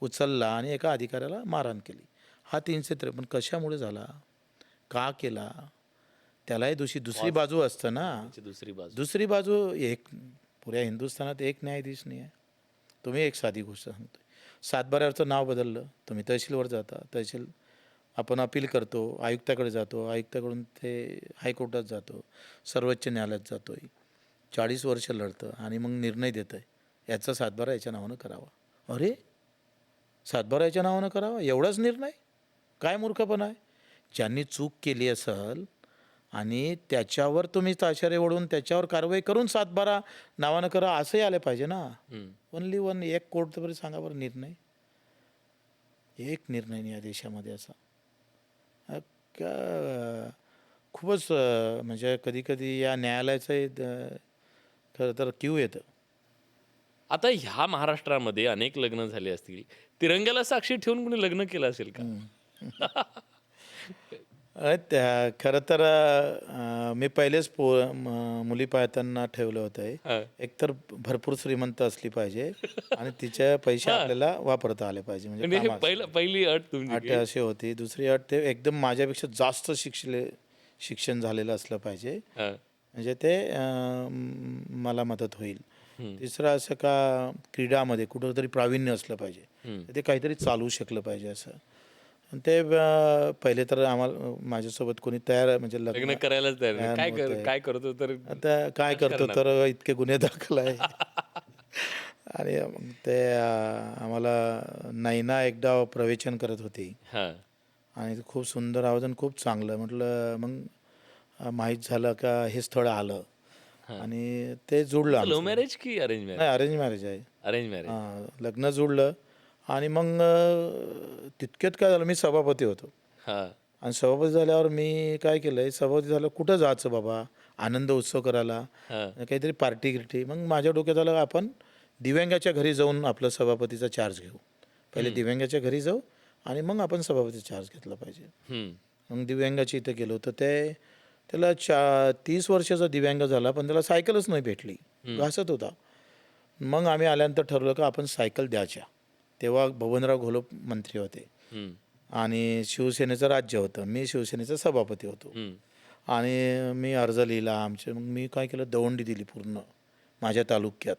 उचलला आणि एका अधिकाऱ्याला मारहाण केली. हा 353 कशामुळे झाला, का केला, त्यालाही दुसरी बाजू असतं ना. दुसरी बाजू एक, पुऱ्या हिंदुस्थानात एक न्यायाधीश नाही आहे. तुम्ही एक साधी गोष्ट सांगतोय, 7/12चं नाव बदललं, तुम्ही तहसीलवर जाता, तहसील आपण अपील करतो, आयुक्ताकडे जातो, आयुक्ताकडून ते हायकोर्टात जातो, सर्वोच्च न्यायालयात जातो, 40 वर्ष लढतं आणि मग निर्णय देतं आहे याचा 7/12 याच्या नावानं करावा. अरे 7/12 याच्या नावानं करावा, एवढाच निर्णय? काय मूर्खपणा आहे. ज्यांनी चूक केली असेल आणि त्याच्यावर तुम्ही ताशारे ओढून त्याच्यावर कारवाई करून 7/12 नावानं करा, असंही आलं पाहिजे ना. ओनली वन, एक कोर्ट तरी सांगा बरं निर्णय. एक निर्णय नाही या देशामध्ये असा. खूपच म्हणजे कधी कधी या न्यायालयाचं खरं तर क्यू येतं. आता ह्या महाराष्ट्रामध्ये अनेक लग्न झाले असतील, तिरंग्याला साक्षी ठेवून कोणी लग्न केलं असेल का? खरं तर मी पहिलेच मुली पाहताना ठेवलं होतं, एकतर भरपूर श्रीमंत असली पाहिजे आणि तिचे पैसे आपल्याला वापरता आले पाहिजे. म्हणजे पहिली अट तुमची अट अशी होती. दुसरी अट, ते एकदम माझ्यापेक्षा जास्त शिक्षण झालेलं असलं पाहिजे, म्हणजे ते मला मदत होईल. तिसरं असं का क्रीडामध्ये कुठंतरी प्रावीण्य असलं पाहिजे, ते काहीतरी चालू शकलं पाहिजे असं. ते पहिले तर आम्हाला माझ्यासोबत कोणी तयार, म्हणजे लग्न करायलाच तयार. काय करतो तर आता काय करतो तर इतके गुन्हे दाखल आहे. आणि मग ते आम्हाला नैना एकदा प्रवचन करत होती आणि खूप सुंदर आवाज आणि खूप चांगलं. म्हटलं मग माहीत झालं का हे स्थळ आलं. आणि ते जुळलं लव्ह आमचं. मॅरेज की अरेंज मॅरेज? नाही, अरेंज मॅरेज आहे. Arrange marriage. हां, लग्न जुळलं आणि मग तितक्यात काय झालं, मी सभापती होतो. हां. आणि सभापती झाल्यावर मी काय केलंय, सभापती झालं कुठं जायचं बाबा, आनंद उत्सव करायला, हां. काहीतरी पार्टी गिर्टी. मग माझ्या डोक्यात आलं आपण दिव्यांगाच्या घरी जाऊन आपलं सभापतीचा चार्ज घेऊ. पहिले दिव्यांगाच्या घरी जाऊ आणि मग आपण सभापतीचा चार्ज घेतला पाहिजे. हम्म. मग दिव्यांगाची इथं गेलो तर त्याला 30 वर्षाचा दिव्यांग झाला, पण त्याला सायकलच नाही भेटली, घासत होता. मग आम्ही आल्यानंतर ठरवलं का आपण सायकल द्यायच्या. तेव्हा बबनराव घोलप मंत्री होते हम्म. आणि शिवसेनेचं राज्य होतं, मी शिवसेनेचा सभापती होतो. हम्म. आणि मी अर्ज लिहिला आमचे. मग मी काय केलं, दवंडी दिली पूर्ण माझ्या तालुक्यात.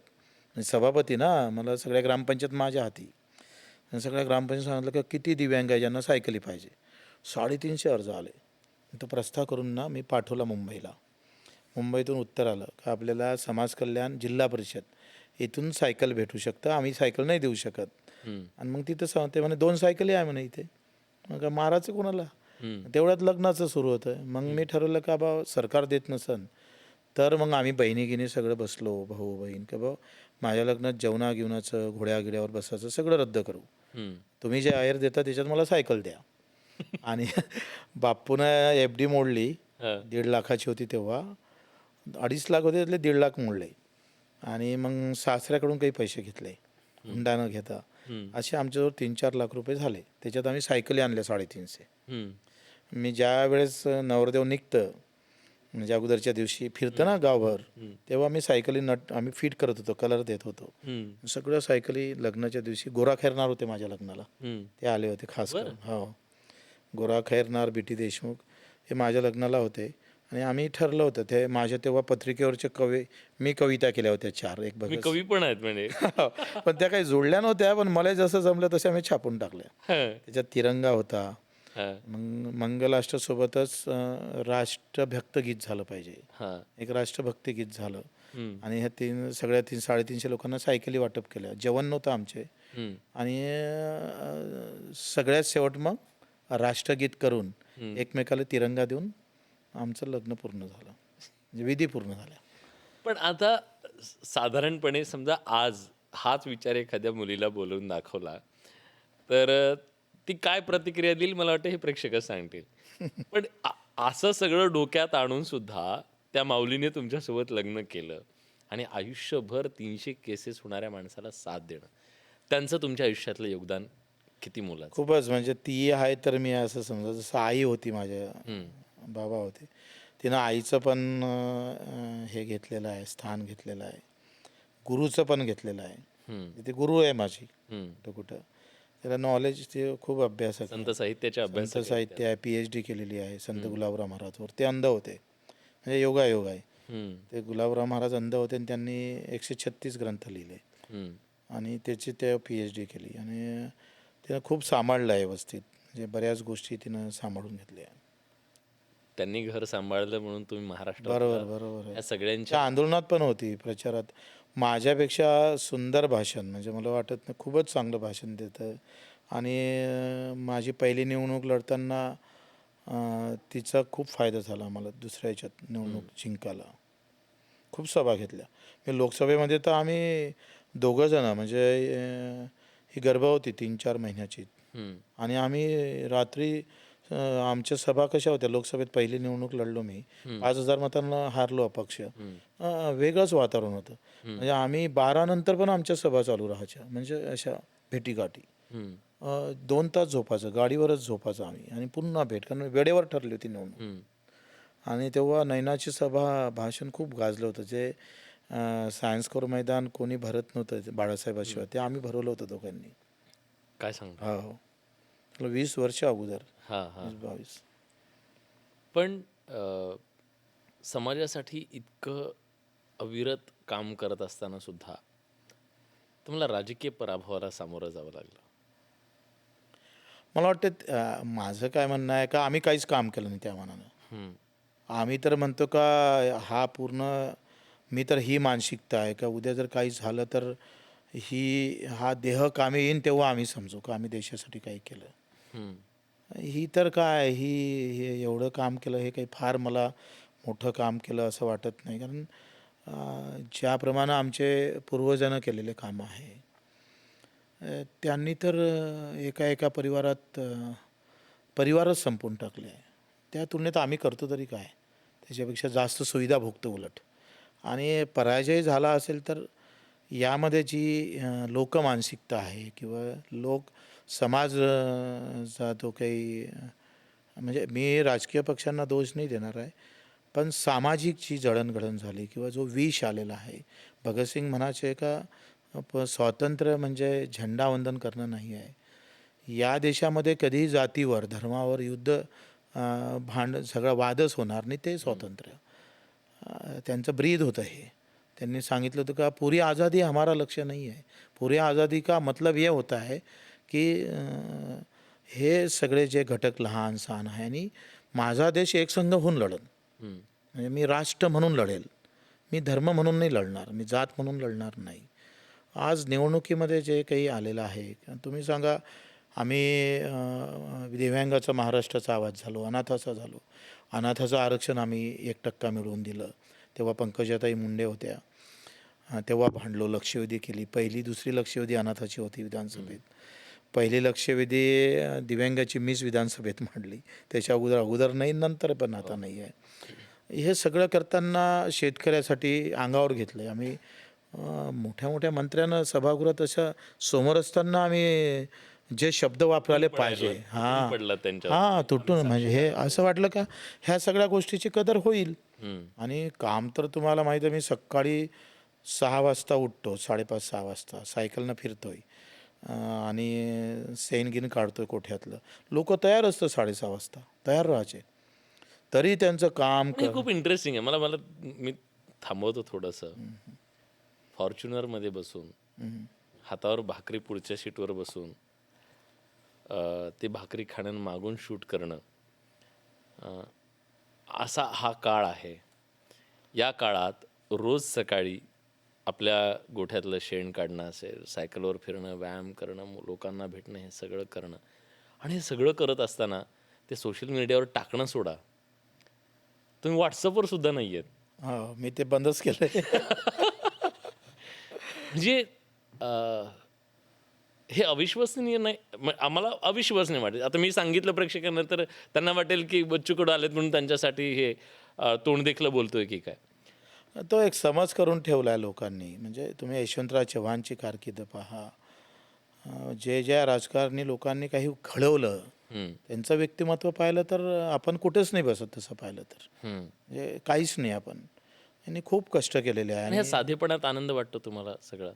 आणि सभापती ना, मला सगळ्या ग्रामपंचायत माझ्या हाती. आणि सगळ्या ग्रामपंचायत सांगितलं की किती दिव्यांग आहे ज्यांना सायकली पाहिजे. 350 अर्ज आले. तो प्रस्ताव करून ना मी पाठवला मुंबईला. मुंबईतून उत्तर आलं का आपल्याला समाज कल्याण जिल्हा परिषद इथून सायकल भेटू शकतं, आम्ही सायकल नाही देऊ शकत. आणि मग तिथं सांगते म्हणे 2 सायकली आहे म्हणे इथे. मग मारायचं कोणाला. तेवढ्यात लग्नाचं सुरू होतं. मग मी ठरवलं का बा सरकार देत नसन तर मग आम्ही बहिणी सगळं बसलो, भाऊ बहीण, का बा माझ्या लग्नात जेवणागिवणाचं, घोड्या गिड्यावर बसायचं सगळं रद्द करू. तुम्ही जे आहेर देता त्याच्यात मला सायकल द्या. आणि बापूनं FD मोडली. 1.5 लाखाची होती तेव्हा. 2.5 लाख होते, त्यातले 1.5 लाख मोडले. आणि मग सासऱ्याकडून काही पैसे घेतले हुंडा न घेता. असे आमच्याजवळ 3-4 लाख रुपये झाले. त्याच्यात आम्ही सायकली आणल्या 350. मी ज्या वेळेस नवरदेव निघतं म्हणजे अगोदरच्या दिवशी फिरतं ना गावभर, तेव्हा मी सायकली आम्ही फिट करत होतो, कलर देत होतो. सगळ्या सायकली लग्नाच्या दिवशी गोरा खैरनार होते माझ्या लग्नाला, ते आले होते खास करून. हो, गोरा खैरनार, BT देशमुख हे माझ्या लग्नाला होते. आणि आम्ही ठरलं होतं ते माझ्या तेव्हा पत्रिकेवरचे मी कविता केल्या होत्या 4, एक मी बघ. कवी पण आहेत म्हणजे. पण त्या काही जोडल्या नव्हत्या, पण मला जसं जमलं तशा मी छापून टाकल्या. हां. त्याच्यात तिरंगा होता. हां. मग मंगलाष्टसोबतच राष्ट्रभक्त गीत झालं पाहिजे, हां. एक राष्ट्रभक्ती गीत झालं. आणि ह्या सगळ्या 350 लोकांना सायकली वाटप केल्या. जेवण नव्हतं आमचे. आणि सगळ्यात शेवट मग राष्ट्रगीत करून एकमेकाला तिरंगा देऊन आमचं लग्न पूर्ण झालं, म्हणजे विधी पूर्ण झाल्या. पण आता साधारणपणे समजा आज हाच विचार एखाद्या मुलीला बोलवून दाखवला तर ती काय प्रतिक्रिया देईल मला वाटतं हे प्रेक्षकच सांगतील. पण असं सगळं डोक्यात आणून सुद्धा त्या माऊलीने तुमच्यासोबत लग्न केलं आणि आयुष्यभर 300 केसेस होणाऱ्या माणसाला साथ देणं, त्यांचं तुमच्या आयुष्यातलं योगदान किती मोलाचं? खूपच, म्हणजे ती आहे तर मी असं समजा जसं आई होती माझ्या, बाबा होते, तिनं आईचं पण हे घेतलेलं आहे, स्थान घेतलेलं आहे, गुरुचं पण घेतलेलं आहे. ती गुरु आहे माझी. कुठं कुठं त्याला नॉलेज, ते खूप अभ्यास आहे. संत साहित्याच्या अभ्यास संत साहित्य आहे, PhD केलेली आहे संत गुलाबराव महाराजवर. ते अंध होते, म्हणजे योगायोग आहे. ते गुलाबराव महाराज अंध होते आणि त्यांनी 136 ग्रंथ लिहिले आणि त्याची ते PhD केली. आणि तिनं खूप सांभाळलं आहे व्यवस्थित, म्हणजे बऱ्याच गोष्टी तिनं सांभाळून घेतल्या. त्यांनी घर सांभाळलं म्हणून तुम्ही महाराष्ट्रात बरोबर बरोबर आहे. या सगळ्यांच्या त्या आंदोलनात पण होती, प्रचारात. माझ्यापेक्षा सुंदर भाषण, म्हणजे मला वाटत नाही, खूपच चांगलं भाषण देतं. आणि माझी पहिली निवडणूक लढताना तिचा खूप फायदा झाला मला, दुसऱ्या ह्याच्यात निवडणूक जिंकायला. खूप सभा घेतल्या मी लोकसभेमध्ये. तर आम्ही 2 जण, म्हणजे ही गर्भवती 3-4 महिन्याची. आणि आम्ही रात्री आमच्या सभा कशा होत्या, लोकसभेत पहिली निवडणूक लढलो मी, 5,000 मतांना हारलो अपक्ष. वेगळंच वातावरण होतं. म्हणजे आम्ही 12 नंतर पण आमच्या सभा चालू राहायच्या, म्हणजे अशा भेटीगाठी. 2 तास झोपायचं, गाडीवरच झोपायचं आम्ही, आणि पुन्हा भेट, कारण वेळेवर ठरली होती निवडणूक. आणि तेव्हा नैनाची सभा भाषण खूप गाजलं होतं. जे सायन्स कोर मैदान कोणी भरत नव्हतं बाळासाहेबाशिवाय, ते आम्ही भरवलं होतं दोघांनी. काय सांगता? हो, 20 वर्ष अगोदर, हां हां 22. पण समाजासाठी इतकं अविरत काम करत असताना सुद्धा तुम्हाला राजकीय पराभवाला सामोरं जावं लागलं. मला वाटतं माझं काय म्हणणं आहे का आम्ही काहीच काम केलं नाही त्या मानानं. आम्ही तर म्हणतो का हा पूर्ण, मी तर ही मानसिकता आहे का उद्या जर काही झालं तर हा देह कामी येईन तेव्हा आम्ही समजू का आम्ही देशासाठी काही केलं. ही तर काय हे एवढं काम केलं, हे काही फार मला मोठं काम केलं असं वाटत नाही. कारण ज्याप्रमाणे आमचे पूर्वजांना केलेले कामं आहे, त्यांनी तर एका एका परिवारच संपवून टाकले आहे. त्या तुलनेत आम्ही करतो तरी काय, त्याच्यापेक्षा जास्त सुविधा भोगतो उलट. आणि पराजय झाला असेल तर यामध्ये जी लोकमानसिकता आहे किंवा समाज चा तो काही म्हणजे मी राजकीय पक्षांना दोष नाही देणार आहे, पण सामाजिक जी जडणघडण झाली किंवा जो विष आलेला आहे. भगतसिंग म्हणायचे का स्वातंत्र्य म्हणजे झेंडावंदन करणं नाही आहे. या देशामध्ये कधीही जातीवर धर्मावर युद्ध सगळा वादच होणार नाही, ते स्वातंत्र्य. त्यांचं ब्रीद होतं हे. त्यांनी सांगितलं होतं का पूरी आज़ादी हमारा लक्ष्य नहीं है, पूरी आज़ादी का मतलब ये होता है की हे सगळे जे घटक लहान सहान आहे आणि माझा देश एकसंघ होऊन लढेल. म्हणजे मी राष्ट्र म्हणून लढेल, मी धर्म म्हणून नाही लढणार, मी जात म्हणून लढणार नाही. आज निवडणुकीमध्ये जे काही आलेलं आहे, तुम्ही सांगा, आम्ही दिव्यांगाचा महाराष्ट्राचा आवाज झालो, अनाथाचा झालो. अनाथाचं आरक्षण आम्ही 1% मिळवून दिलं. तेव्हा पंकजाताई मुंडे होत्या, तेव्हा भांडलो, लक्षवेधी केली. पहिली दुसरी लक्षवेधी अनाथाची होती विधानसभेत. पहिली लक्षवेधी दिव्यांगाची मीच विधानसभेत मांडली. त्याच्या अगोदर नाही, नंतर पण आता नाही आहे. हे सगळं करताना शेतकऱ्यासाठी अंगावर घेतलं आहे आम्ही. मोठ्या मोठ्या मंत्र्यांना सभागृहात अशा समोर असताना आम्ही जे शब्द वापरायला पाहिजे, तुटून म्हणजे हे असं वाटलं का ह्या सगळ्या गोष्टीची कदर होईल. आणि काम तर तुम्हाला माहिती आहे, मी सकाळी 6 वाजता उठतो, 5:30-6 वाजता सायकलनं फिरतोय आणि सेनगिन काढतोय कोठ्यातलं. लोक तयार असतं 6:30 वाजता, तयार राहायचे, तरी त्यांचं काम खूप इंटरेस्टिंग आहे. मला मी थांबवतो थोडंसं. फॉर्च्युनरमध्ये बसून हातावर भाकरी पुढच्या सीटवर बसून ते भाकरी खाणं मागून शूट करणं, असा हा काळ आहे. या काळात रोज सकाळी आपल्या गोठ्यातलं शेण काढणं असेल, सायकलवर फिरणं, व्यायाम करणं, लोकांना भेटणं, हे सगळं करणं, आणि हे सगळं करत असताना ते सोशल मीडियावर टाकणं सोडा, तुम्ही व्हॉट्सअपवर सुद्धा नाही आहेत. मी ते बंदच केलं. म्हणजे हे अविश्वसनीय नाही, आम्हाला अविश्वसनीय वाटेल. आता मी सांगितलं प्रेक्षकांना तर त्यांना वाटेल की बच्चू कडू आलेत म्हणून त्यांच्यासाठी हे तोंड देखलं बोलतोय की काय. तो एक समज करून ठेवला आहे लोकांनी. म्हणजे तुम्ही यशवंतराव चव्हाणची कारकीर्द पहा, जे ज्या राजकारणी लोकांनी काही घडवलं, त्यांचं व्यक्तिमत्व पाहिलं तर आपण कुठेच नाही बसत. तसं पाहिलं तर म्हणजे काहीच नाही. आपण यांनी खूप कष्ट केलेले आहे. आणि साधेपणात आनंद वाटतो तुम्हाला सगळं.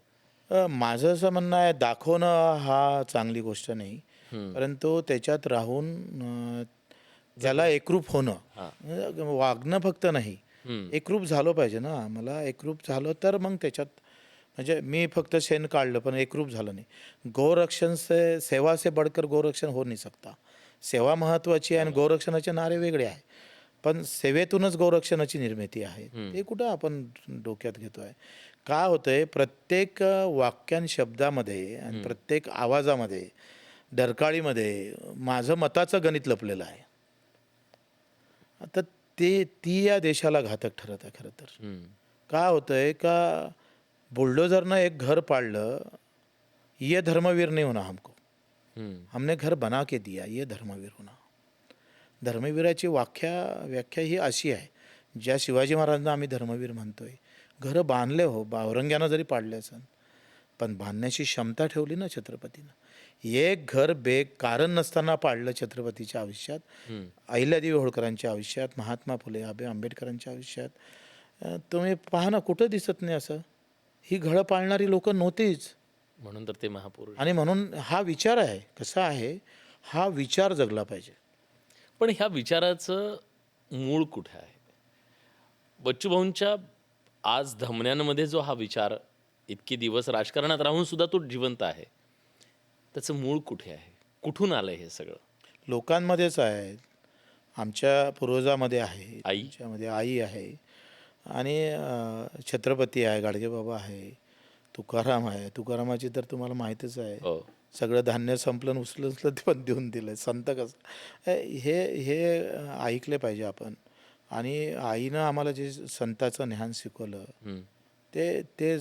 माझं असं म्हणणं आहे, दाखवणं हा चांगली गोष्ट नाही, परंतु त्याच्यात राहून ज्याला एकरूप होणं, वागणं फक्त नाही, एकरूप झालं पाहिजे ना. मला एकरूप झालं तर मग त्याच्यात म्हणजे मी फक्त शेण काढलं पण एकरूप झालं नाही. गोरक्षण से सेवा से बढ़कर गोरक्षण हो नाही सकता. सेवा महत्त्वाची आहे आणि गोरक्षणाचे नारे वेगळे आहे, पण सेवेतूनच गोरक्षणाची निर्मिती आहे. ते कुठं आपण डोक्यात घेतो आहे. काय होतंय, प्रत्येक वाक्यान शब्दामध्ये आणि प्रत्येक आवाजामध्ये, डरकाळीमध्ये माझं मताचं गणित लपलेलं आहे. आता ती या देशाला घातक ठरत आहे खरं तर. काय होतंय का बुलडोजरनं एक घर पाडलं, ये धर्मवीर नहीं होना हमको, हमने घर बना के दिया, ये धर्मवीर होना. धर्मवीराची व्याख्या ही अशी आहे, ज्या शिवाजी महाराजांना आम्ही धर्मवीर म्हणतोय. घरं बांधले हो, औरंग्यानं जरी पाडले असेल, पण बांधण्याची क्षमता ठेवली ना छत्रपतीनं. एक घर कारण नसताना पाडलं छत्रपतीच्या आयुष्यात, अहिल्यादेवी होळकरांच्या आयुष्यात, महात्मा फुले आंबेडकरांच्या आयुष्यात. तुम्ही पहा ना, कुठं दिसत नाही असं. ही घरं पाळणारी लोक नव्हतीच, म्हणून तर ते महापुरुष. आणि म्हणून हा विचार आहे, कसा आहे, हा विचार जगला पाहिजे. पण ह्या विचाराचं मूळ कुठे आहे? बच्चूभाऊंच्या आज धमन्यांमध्ये जो हा विचार इतके दिवस राजकारणात राहून सुद्धा तो जिवंत आहे, त्याचं मूळ कुठे आहे? कुठून आलं हे सगळं? लोकांमध्येच आहे. आमच्या पूर्वजामध्ये आहे, आई, आई आहे, आणि छत्रपती आहे, गाडगेबाबा आहे, तुकाराम आहे. तुकारामाची तर तुम्हाला माहीतच आहे. सगळं धान्य संपलं, उचलं ते पण देऊन दिलं. संत कसं हे ऐकले पाहिजे आपण. आणि आईनं आम्हाला जे संताचं ज्ञान शिकवलं हम्म. ते ते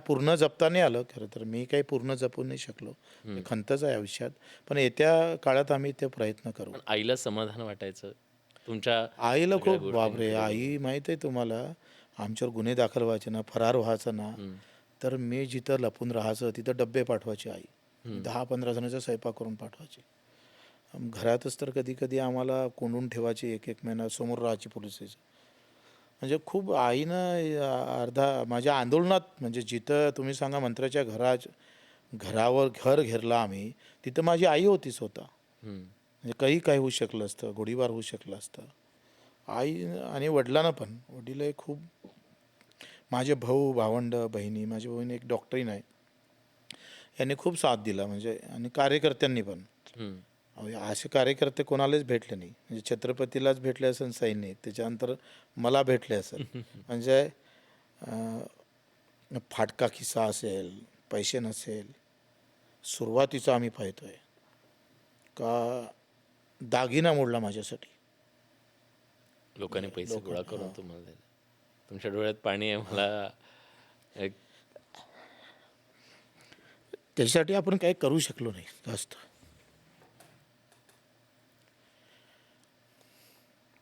पूर्ण जपता नाही आलं. खरं तर मी काही पूर्ण जपू नाही शकलो. ते खंतच आहे आयुष्यात. पण येत्या काळात आम्ही ते प्रयत्न करू. पण आईला समाधान वाटायचं तुमच्या आईला सगळ्या खूप बापरे, गोष्टींकडे बघून. आई माहीत आहे तुम्हाला, आमच्यावर गुन्हे दाखल व्हायचे ना, फरार व्हायचं ना, हम्म. तर मी जिथं लपून राहायचं तिथं डब्बे पाठवायची आई. 10-15 जणांचा स्वयंपाक करून पाठवायची. घरातच तर कधी कधी आम्हाला कोंडून ठेवायची, एक एक महिना समोर राहायची पोलिसाची. म्हणजे खूप आईनं अर्धा माझ्या आंदोलनात, म्हणजे जिथं तुम्ही सांगा मंत्र्याच्या घरावर घर घेरला आम्ही, तिथं माझी आई होती स्वतः. हम्म. म्हणजे काही होऊ शकलं असतं, गोळीबार होऊ शकलं असतं. आई आणि वडिलांना पण, वडील हे खूप, माझे भाऊ भावंड बहिणी, माझी बहीण एक डॉक्टरीन आहे, यांनी खूप साथ दिला. म्हणजे आणि कार्यकर्त्यांनी पण. हम्म. अहो, असे कार्यकर्ते कोणालाच भेटले नाही. म्हणजे छत्रपतीलाच भेटले असेल सैन्य, त्याच्यानंतर मला भेटले असेल. म्हणजे फाटका खिसा असेल, पैसे नसेल, सुरुवातीचा आम्ही पाहतोय का दागिना मोडला माझ्यासाठी. लोकांनी पैसे गोळा करून तुम्हाला दिले. तुमच्या डोळ्यात पाणी आहे. मला एक त्याच्यासाठी आपण काही करू शकलो नाही जास्त.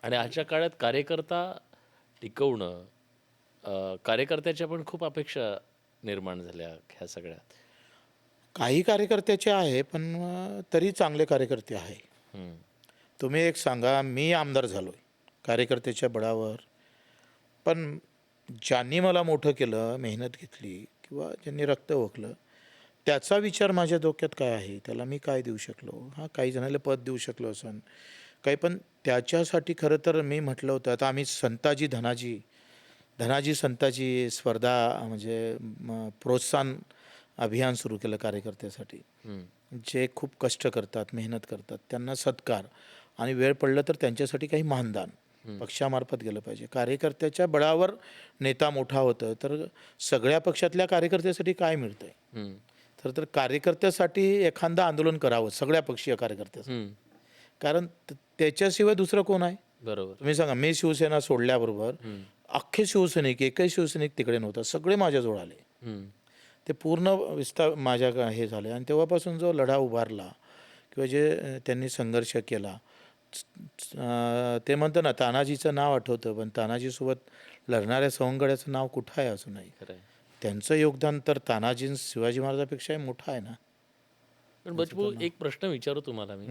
आणि आजच्या काळात कार्यकर्ता टिकवणं, कार्यकर्त्याच्या पण खूप अपेक्षा निर्माण झाल्या ह्या सगळ्यात. काही कार्यकर्त्याचे आहे, पण तरी चांगले कार्यकर्ते आहे. हम्म. तुम्ही एक सांगा, मी आमदार झालोय कार्यकर्त्याच्या बळावर, पण ज्यांनी मला मोठं केलं, मेहनत घेतली किंवा ज्यांनी रक्त ओकलं, त्याचा विचार माझ्या डोक्यात काय आहे, त्याला मी काय देऊ शकलो. हां, काही जणाला पद देऊ शकलो असन काही, पण त्याच्यासाठी खरं तर मी म्हटलं होतं, आता आम्ही धनाजी संताजी स्पर्धा, म्हणजे प्रोत्साहन अभियान सुरू केलं कार्यकर्त्यासाठी. हम्म. जे खूप कष्ट करतात, मेहनत करतात, त्यांना सत्कार, आणि वेळ पडलं तर त्यांच्यासाठी काही मानधन पक्षामार्फत गेलं पाहिजे. कार्यकर्त्याच्या बळावर नेता मोठा होतं, तर सगळ्या पक्षातल्या कार्यकर्त्यासाठी काय मिळतंय. हम्म. तर त्याच्यासाठी एखादं आंदोलन करावं सगळ्या पक्षीय कार्यकर्त्यासाठी. हम्म. कारण त्याच्याशिवाय दुसरं कोण आहे. बरोबर. तुम्ही सांगा, मी शिवसेना सोडल्याबरोबर अख्खे शिवसैनिक, एकही शिवसैनिक तिकडे नव्हता, सगळे माझ्याजवळ आले. हम्म. ते पूर्ण विस्तार माझ्या हे झाले. आणि तेव्हापासून जो लढा उभारला किंवा जे त्यांनी संघर्ष केला, ते म्हणतं ना, तानाजीचं नाव आठवतं, पण तानाजीसोबत लढणाऱ्या सवंगड्याचं नाव कुठं आहे अजूनही. खरं आहे. त्यांचं योगदान तर तानाजी शिवाजी महाराजापेक्षाही मोठं आहे ना. पण बचपू, एक प्रश्न विचारू तुम्हाला मी.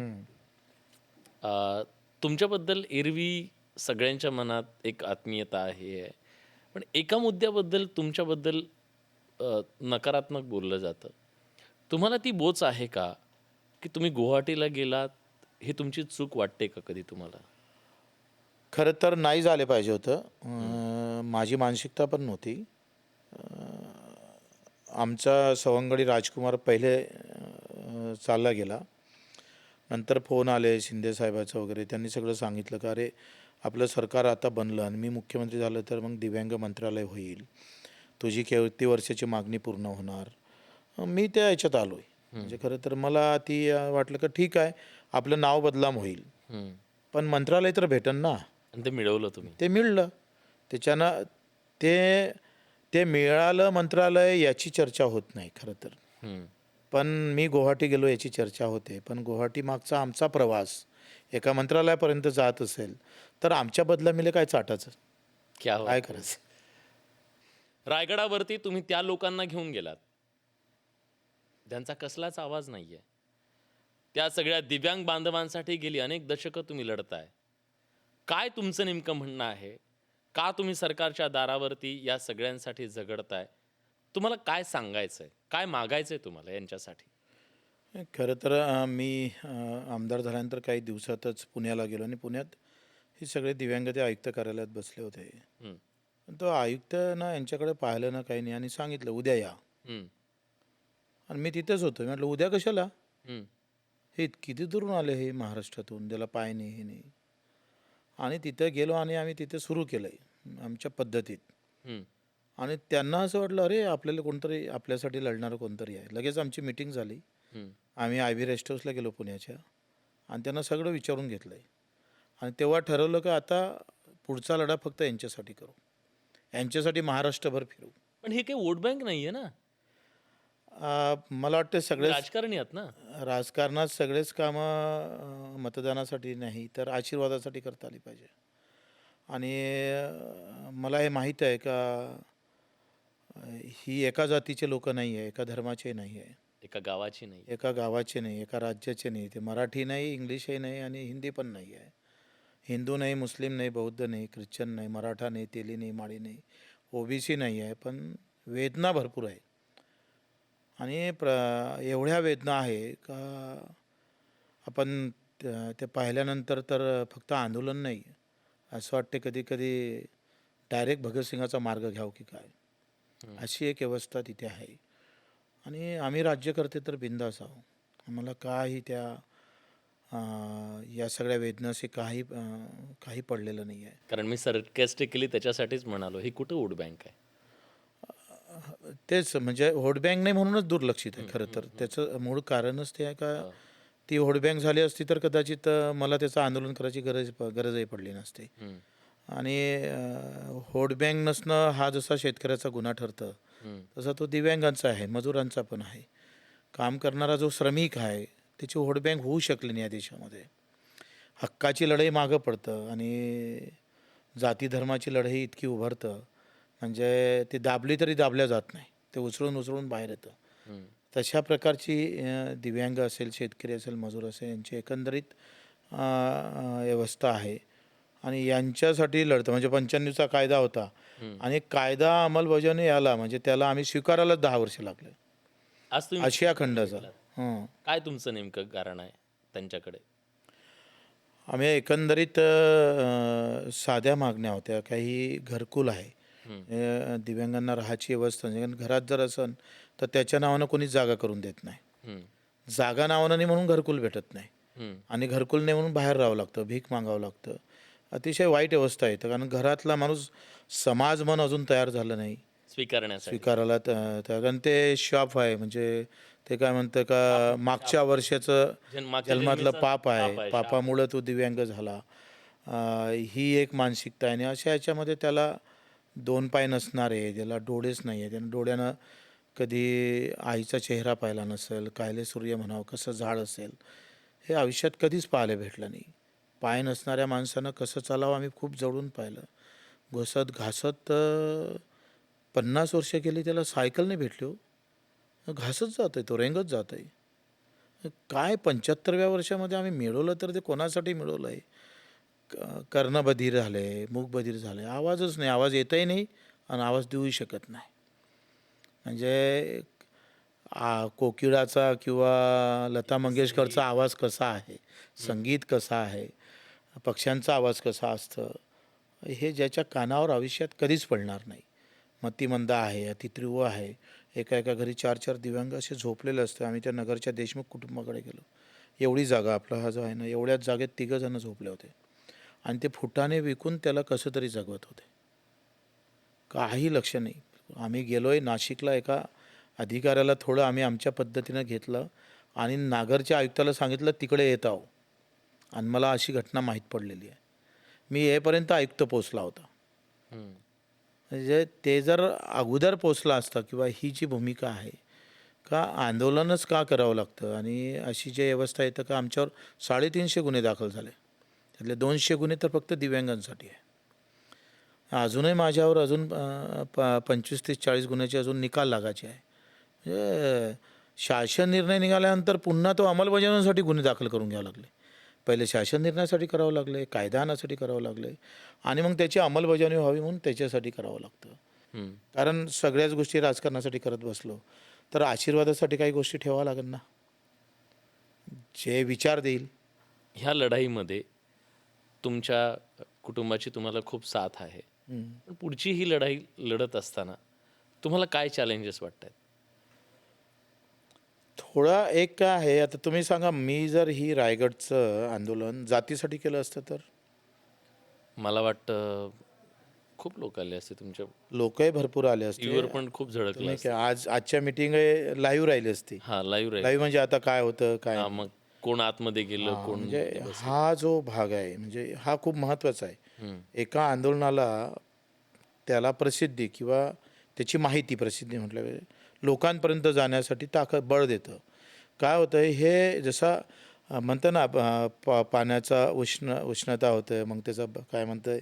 तुमच्याबद्दल एरवी सगळ्यांच्या मनात एक आत्मीयता आहे, पण एका मुद्द्याबद्दल तुमच्याबद्दल नकारात्मक बोललं जातं. तुम्हाला ती बोच आहे का, की तुम्ही गुवाहाटीला गेलात, ही तुमची चूक वाटते का कधी तुम्हाला? खरं तर नाही झाले पाहिजे होतं. माझी मानसिकता पण नव्हती. आमचा सवंगडी राजकुमार पहिले चालला गेला. नंतर फोन आले शिंदे साहेबाचं वगैरे, त्यांनी सगळं सांगितलं का अरे, आपलं सरकार आता बनलं आणि मी मुख्यमंत्री झालं तर मग दिव्यांग मंत्रालय होईल, तुझी किती वर्षाची मागणी पूर्ण होणार. मी त्या याच्यात आलो आहे. म्हणजे खरं तर मला ती वाटलं का ठीक आहे, आपलं नाव बदलाम होईल, पण मंत्रालय तर भेटन ना. आणि ते मिळवलं तुम्ही. ते मिळलं. त्याच्यानं ते मिळालं मंत्रालय, याची चर्चा होत नाही खरं तर. पण मी गुवाहाटी गेलो याची चर्चा होते. पण गुवाहाटी मागचा आमचा प्रवास एका मंत्रालयापर्यंत जात असेल तर आमच्या बदला मिले काय चाटाचं, काय करायचं. रायगडावरती तुम्ही त्या लोकांना घेऊन गेलात, त्यांचा कसलाच आवाज नाहीये. त्या सगळ्या दिव्यांग बांधवांसाठी गेली अनेक दशकं तुम्ही लढताय. काय तुमचं नेमकं म्हणणं आहे? का तुम्ही सरकारच्या दारावरती या सगळ्यांसाठी झगडताय? तुम्हाला काय सांगायचंय, काय मागायचंय तुम्हाला यांच्यासाठी? खरं तर मी आमदार झाल्यानंतर काही दिवसातच पुण्याला गेलो आणि पुण्यात हे सगळे दिव्यांग ते आयुक्त कार्यालयात बसले होते. तो आयुक्त ना यांच्याकडे पाहिलं ना काही नाही आणि सांगितलं उद्या या. आणि मी तिथेच होतो. म्हटलं उद्या कशाला, हे किती दुरून आले, हे महाराष्ट्रातून, त्याला पाय नाही हे नाही. आणि तिथं गेलो आणि आम्ही तिथे सुरू केलं आहे आमच्या पद्धतीत. आणि त्यांना असं वाटलं अरे, आपल्याला कोणतरी, आपल्यासाठी लढणारं कोणतरी आहे. लगेच आमची मिटिंग झाली. आम्ही IB रेस्ट हाऊसला गेलो पुण्याच्या आणि त्यांना सगळं विचारून घेतलं आहे. आणि तेव्हा ठरवलं की आता पुढचा लढा फक्त यांच्यासाठी करू, यांच्यासाठी महाराष्ट्रभर फिरू. पण हे काही वोट बँक नाही आहे ना, मला वाटतं सगळेच राजकारणी आहात ना. राजकारणात सगळेच कामं मतदानासाठी नाही तर आशीर्वादासाठी करता आली पाहिजे. आणि मला हे माहीत आहे का ही एका जातीचे लोक नाही आहे, एका धर्माचे नाही आहे, एका गावाची नाही. एका गावाचे नाही, एका राज्याचे नाही. ते मराठी नाही, इंग्लिशही नाही आणि हिंदी पण नाही आहे. हिंदू नाही, मुस्लिम नाही, बौद्ध नाही, ख्रिश्चन नाही, मराठा नाही, तेली नाही, माळी नाही, ओबीसी नाही आहे. पण वेदना भरपूर आहे. आणि एवढ्या वेदना आहे का आपण ते पाहिल्यानंतर तर फक्त आंदोलन नाही, असं वाटते कधी कधी डायरेक्ट भगतसिंगाचा मार्ग घ्यावं की काय, अशी एक व्यवस्था तिथे आहे. आणि आम्ही राज्यकर्ते तर बिंदास आहोत. आम्हाला काही त्या या सगळ्या वेदनाशी काही पडलेलं नाही आहे. कारण मी सरकॅस्टिकली त्याच्यासाठीच म्हणालो, ही कुठं वोट बँक आहे. तेच म्हणजे व्होट बँक नाही म्हणूनच दुर्लक्षित आहे खरं तर. त्याचं मूळ कारणच ते आहे का ती व्होट बँक झाली असती तर कदाचित मला त्याचं आंदोलन करायची गरजही पडली नसते. आणि व्होट बँक नसणं हा जसा शेतकऱ्याचा गुन्हा ठरतं तसा तो दिव्यांगांचा आहे, मजुरांचा पण आहे. काम करणारा जो श्रमिक आहे त्याची व्होट बँक होऊ शकली नाही या देशामध्ये. हक्काची लढाई मागं पडतं आणि जाती धर्माची लढाई इतकी उभारतं म्हणजे ती दाबली तरी दाबल्या जात नाही, ते उचलून बाहेर येतं. तशा प्रकारची दिव्यांग असेल, शेतकरी असेल, मजूर असेल यांची एकंदरीत व्यवस्था आहे. आणि यांच्यासाठी लढतं. म्हणजे 95चा कायदा होता आणि कायदा अंमलबजावणी आला म्हणजे त्याला आम्ही स्वीकारायला 10 वर्ष लागले. आज तुम्ही आशिया खंडाचा. काय तुमचं नेमकं कारण आहे त्यांच्याकडे? आम्ही एकंदरीत साध्या मागण्या होत्या. काही घरकुल आहे, दिव्यांगांना राहायची व्यवस्था नाही. कारण घरात जर असन तर त्याच्या नावानं कोणीच जागा करून देत नाही. जागा नावानं नाही म्हणून घरकुल भेटत नाही आणि घरकुल नाही म्हणून बाहेर राहावं लागतं, भीक मागावं लागतं. अतिशय वाईट अवस्था येतं कारण घरातला माणूस समाज मन अजून तयार झालं नाही स्वीकारायला. कारण ते शॉप आहे, म्हणजे ते काय म्हणतं का मागच्या वर्षाचं जन्मातलं पाप आहे, पापामुळं तो दिव्यांग झाला, ही एक मानसिकता आहे. आणि अशा ह्याच्यामध्ये त्याला 2 पाय नसणारे, त्याला डोळेच नाही आहे, त्यानं डोळ्यानं कधी आईचा चेहरा पाहिला नसेल, कायले सूर्य म्हणावं, कसं झाड असेल, हे आयुष्यात कधीच पाहायला भेटलं नाही. पाय नसणाऱ्या माणसानं कसं चालावं आम्ही खूप जवळून पाहिलं. घासत 50 वर्ष गेली त्याला सायकल नाही भेटली हो, घासत जात आहे तो, रेंगत जात आहे. काय 75व्या वर्षामध्ये आम्ही मिळवलं तर ते कोणासाठी मिळवलं आहे? कर्णबधीर झाले, मूकबधीर झाले, आवाजच नाही, आवाज येतही नाही आणि आवाज देऊही शकत नाही. म्हणजे कोकिळाचा किंवा लता मंगेशकरचा आवाज कसा आहे, संगीत कसं आहे, पक्ष्यांचा आवाज कसा असतं, हे ज्याच्या कानावर आयुष्यात कधीच पडणार नाही. मतिमंद आहे, अतितीव्र आहे. एका घरी 4-4 दिव्यांग असे झोपलेले असते. आम्ही त्या नगरच्या देशमुख कुटुंबाकडे गेलो. एवढी जागा, आपला हा जो आहे ना, एवढ्याच जागेत 3 जण झोपले होते आणि ते फुटाणे विकून त्याला कसं तरी जगवत होते. काही लक्ष नाही. आम्ही गेलो आहे नाशिकला, एका अधिकाऱ्याला थोडं आम्ही आमच्या पद्धतीनं घेतलं आणि नागरच्या आयुक्ताला सांगितलं तिकडे येत आहो. आणि मला अशी घटना माहीत पडलेली आहे. मी येईपर्यंत आयुक्त पोचला होता. म्हणजे ते जर अगोदर पोचला असता किंवा ही जी भूमिका आहे का आंदोलनच का करावं लागतं आणि अशी जी व्यवस्था येतं का आमच्यावर 350 गुन्हे दाखल झाले, त्यातले 200 गुन्हे तर फक्त दिव्यांगांसाठी आहे. अजूनही माझ्यावर 25, 30, 40 गुन्ह्याचे अजून निकाल लागायचे आहे. म्हणजे शासन निर्णय निघाल्यानंतर पुन्हा तो अंमलबजावणीसाठी गुन्हे दाखल करून घ्यावे लागले. पहिले शासन निर्णयासाठी करावं लागले, कायदा आणण्यासाठी करावं लागले आणि मग त्याची अंमलबजावणी व्हावी म्हणून त्याच्यासाठी करावं लागतं. कारण सगळ्याच गोष्टी राजकारणासाठी करत बसलो तर आशीर्वादासाठी काही गोष्टी ठेवावं लागेल ना, जे विचार देईल. ह्या लढाईमध्ये तुमच्या कुटुंबाची तुम्हाला खूप साथ आहे, पण पुढची ही लढाई लढत असताना तुम्हाला काय चॅलेंजेस वाटत आहेत? थोडा एक काय आहे, आता तुम्ही सांगा, मी जर ही रायगडचं आंदोलन जातीसाठी केलं असतं तर मला वाटतं खूप लोक आले असते, तुमच्या लोकही भरपूर आले असते, टीव्हीवर पण खूप झळकले. आजच्या मीटिंग लाईव्ह राहिली असती. लाईव्ह लाईव्ह म्हणजे आता काय होतं काय मग कोण आतमध्ये गेलं, कोण म्हणजे हा जो भाग आहे म्हणजे हा खूप महत्त्वाचा आहे. एका आंदोलनाला त्याला प्रसिद्धी किंवा त्याची माहिती प्रसिद्धी म्हटलं लोकांपर्यंत जाण्यासाठी ताकद बळ देतं. काय होतं हे जसं म्हणतं ना पाण्याचा उष्णता होतं मग त्याचं काय म्हणतं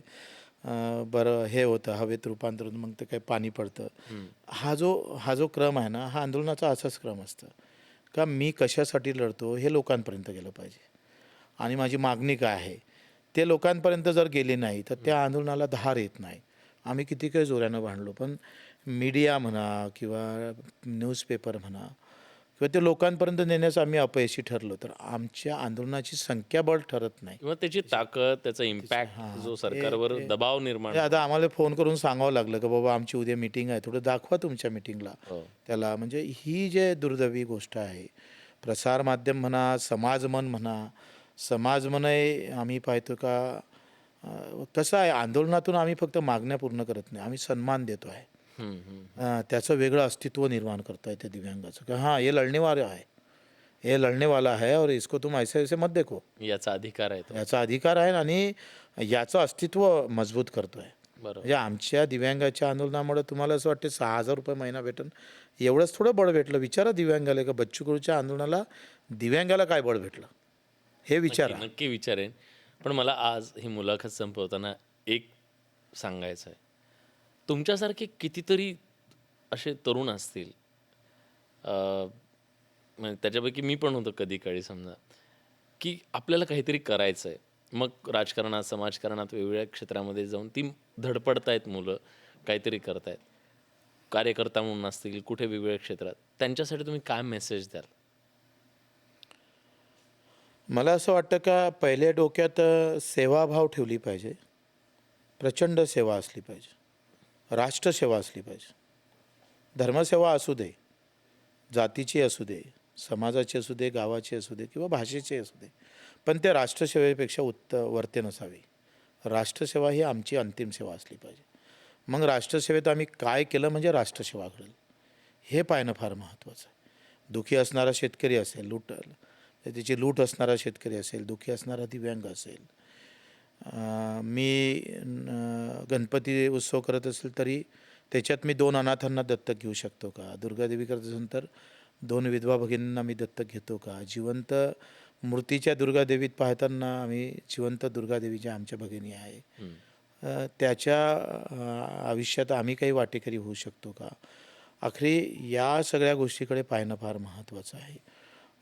बरं हे होतं हवेत रूपांतर होतं मग ते काही पाणी पडतं. हा जो क्रम आहे ना हा आंदोलनाचा असाच क्रम असतं का मी कशासाठी लढतो हे लोकांपर्यंत गेलं पाहिजे आणि माझी मागणी काय आहे ते लोकांपर्यंत जर गेली नाही तर त्या आंदोलनाला धार येत नाही. आम्ही किती काही जोरानं भांडलो पण मीडिया म्हणा किंवा न्यूजपेपर म्हणा किंवा ते लोकांपर्यंत नेण्यास आम्ही अपयशी ठरलो तर आमच्या आंदोलनाची संख्याबळ ठरत नाही. किंवा त्याची ताकद, त्याचा इम्पॅक्ट जो सरकारवर दबाव निर्माण हे आता आम्हाला फोन करून सांगावं लागलं की बाबा आमची उद्या मीटिंग आहे थोडं दाखवा तुमच्या मीटिंगला हो. त्याला. म्हणजे ही जे दुर्दैवी गोष्ट आहे प्रसारमाध्यम म्हणा समाजमन म्हणा समाजमनही आम्ही पाहतो का कसं आहे आंदोलनातून आम्ही फक्त मागण्या पूर्ण करत नाही आम्ही सन्मान देतो आहे. त्याचं वेगळं अस्तित्व निर्माण करता येते दिव्यांगाचं की हां ये लढने वाला है ये लढने वाला है और इसको तुम ऐसे ऐसे मत देखो. याचा अधिकार आहे तो. याचा अधिकार आहे आणि याचं अस्तित्व मजबूत करतो आहे. बरोबर. म्हणजे आमच्या दिव्यांगाच्या आंदोलनामुळे तुम्हाला असं वाटतं 6,000 रुपये महिना भेटन एवढंच थोडं बळ भेटलं. विचारा दिव्यांगाला का बच्चू कडूच्या आंदोलनाला दिव्यांगाला काय बळ भेटलं हे विचारा. नक्की विचारेन. पण मला आज ही मुलाखत संपवताना एक सांगायचं आहे. तुमच्यासारखे कितीतरी असे तरुण असतील, म्हणजे त्याच्यापैकी मी पण होतो कधी काळी समजा, की आपल्याला काहीतरी करायचं आहे. मग राजकारणात, समाजकारणात वेगवेगळ्या क्षेत्रामध्ये जाऊन ती धडपडतायत मुलं, काहीतरी करतायत. कार्यकर्ता म्हणून असतील, कुठे वेगवेगळ्या क्षेत्रात. त्यांच्यासाठी तुम्ही काय मेसेज द्याल? मला असं वाटतं का पहिले डोक्यात सेवाभाव ठेवली पाहिजे. प्रचंड सेवा असली पाहिजे. राष्ट्रसेवा असली पाहिजे. धर्मसेवा असू दे, जातीची असू दे, समाजाची असू दे, गावाची असू दे किंवा भाषेची असू दे, पण त्या राष्ट्रसेवेपेक्षा वरते नसावी. राष्ट्रसेवा ही आमची अंतिम सेवा असली पाहिजे. मग राष्ट्रसेवेत आम्ही काय केलं म्हणजे राष्ट्रसेवा घडेल हे पाहणं फार महत्त्वाचं आहे. दुःखी असणारा शेतकरी असेल त्याची लूट असणारा शेतकरी असेल, दुःखी असणारा दिव्यांग असेल. मी गणपती उत्सव करत असेल तरी त्याच्यात मी 2 अनाथांना दत्तक घेऊ शकतो का? दुर्गादेवी करत असेल तर 2 विधवा भगिनींना मी दत्तक घेतो का? जिवंत मूर्तीच्या दुर्गादेवीत पाहताना आम्ही जिवंत दुर्गादेवीच्या आमच्या भगिनी आहे. त्याच्या आयुष्यात आम्ही काही वाटेकरी होऊ शकतो का? आखरी या सगळ्या गोष्टीकडे पाहणं फार महत्त्वाचं आहे.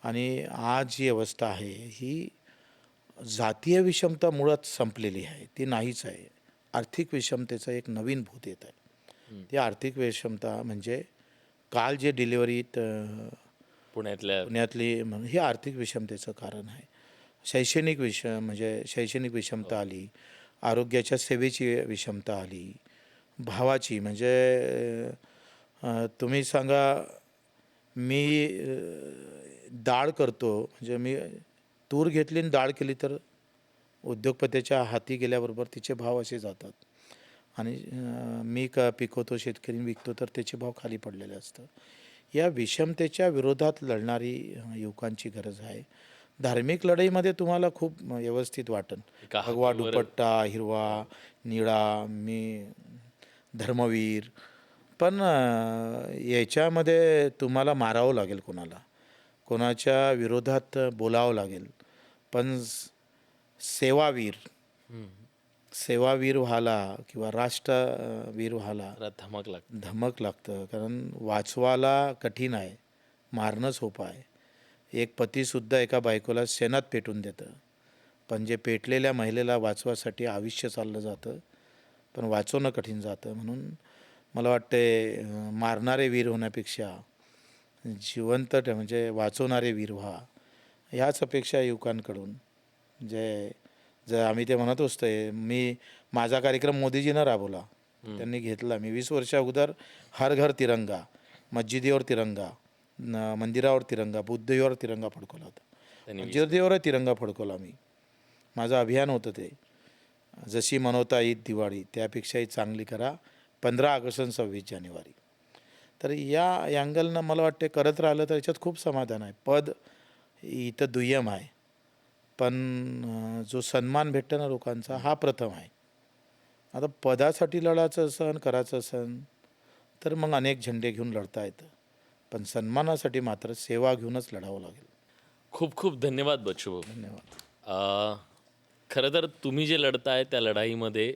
आणि आज जी अवस्था आहे ही जातीय विषमता मुळात संपलेली आहे. ती नाहीच आहे. आर्थिक विषमतेचं एक नवीन भूत येत आहे. ती आर्थिक विषमता म्हणजे काल जे डिलिव्हरीत पुण्यातली ही आर्थिक विषमतेचं कारण आहे. शैक्षणिक विषमता आली, आरोग्याच्या सेवेची विषमता आली, भावाची म्हणजे तुम्ही सांगा मी डाळ करतो म्हणजे मी तूर घेतली आणि डाळ केली तर उद्योगपतीच्या हाती गेल्याबरोबर तिचे भाव असे जातात आणि मी पिकवतो शेतकरी विकतो तर त्याचे भाव खाली पडलेले असतात. या विषमतेच्या विरोधात लढणारी युवकांची गरज आहे. धार्मिक लढाईमध्ये तुम्हाला खूप व्यवस्थित वाटेल. भगवा दुपट्टा, हिरवा, निळा, मी धर्मवीर, पण याच्यामध्ये तुम्हाला मारावं लागेल कोणाच्या विरोधात बोलावं लागेल. पण सेवावीर व्हायला किंवा राष्ट्रवीर व्हायला धमक लागतं. कारण वाचवायला कठीण आहे, मारणं सोपं आहे. एक पतीसुद्धा एका बायकोला शेणात पेटून देतं, पण जे पेटलेल्या महिलेला वाचवासाठी आयुष्य चाललं जातं, पण वाचवणं कठीण जातं. म्हणून मला वाटते मारणारे वीर होण्यापेक्षा जिवंत म्हणजे वाचवणारे वीर व्हा ह्याच अपेक्षा युवकांकडून. जे आम्ही ते म्हणत असतो माझा कार्यक्रम मोदीजीनं राबवला, त्यांनी घेतला. मी 20 वर्षा अगोदर हर घर तिरंगा, मस्जिदीवर तिरंगा, मंदिरावर तिरंगा, बुद्धदेवावर तिरंगा फडकवला होता. मस्जिदीवर तिरंगा फडकवला मी. माझं अभियान होतं ते. जशी मनवता ईद दिवाळी त्यापेक्षाही चांगली करा 15 ऑगस्ट आणि 26 जानेवारी. तर या अँगलनं मला वाटते करत राहिलं तर याच्यात खूप समाधान आहे. पद इथं दुय्यम आहे. पण जो सन्मान भेटतो ना लोकांचा हा प्रथम आहे. आता पदासाठी लढायचं असन करायचं असन तर मग अनेक झेंडे घेऊन लढता येतं. पण सन्मानासाठी मात्र सेवा घेऊनच लढावं लागेल. खूप खूप धन्यवाद बच्चूभाऊ. धन्यवाद. खरं तर तुम्ही जे लढताय त्या लढाईमध्ये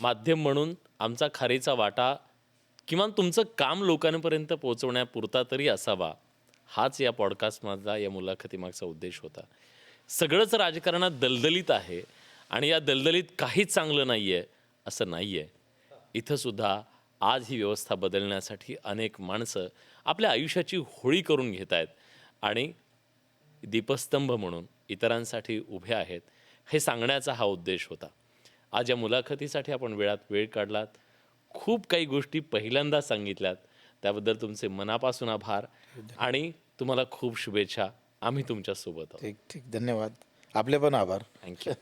माध्यम म्हणून आमचा खारीचा वाटा किमान तुमचं काम लोकांपर्यंत पोहोचवण्यापुरता तरी असावा, हाच या पॉडकास्टमधला या मुलाखतीमागचा उद्देश होता. सगळंच राजकारणात दलदलीत आहे आणि या दलदलीत काहीच चांगलं नाही आहे असं नाही आहे. इथंसुद्धा आज ही व्यवस्था बदलण्यासाठी अनेक माणसं आपल्या आयुष्याची होळी करून घेत आहेत आणि दीपस्तंभ म्हणून इतरांसाठी उभे आहेत, हे सांगण्याचा हा उद्देश होता. आज या मुलाखतीसाठी आपण वेळ काढलात, खूप काही गोष्टी पहिल्यांदा सांगितल्यात, त्याबद्दल तुमचे मनापासून आभार आणि तुम्हाला खूप शुभेच्छा. आम्ही तुमच्यासोबत आहोत. ठीक ठीक, धन्यवाद. आपले पण आभार. थँक्यू.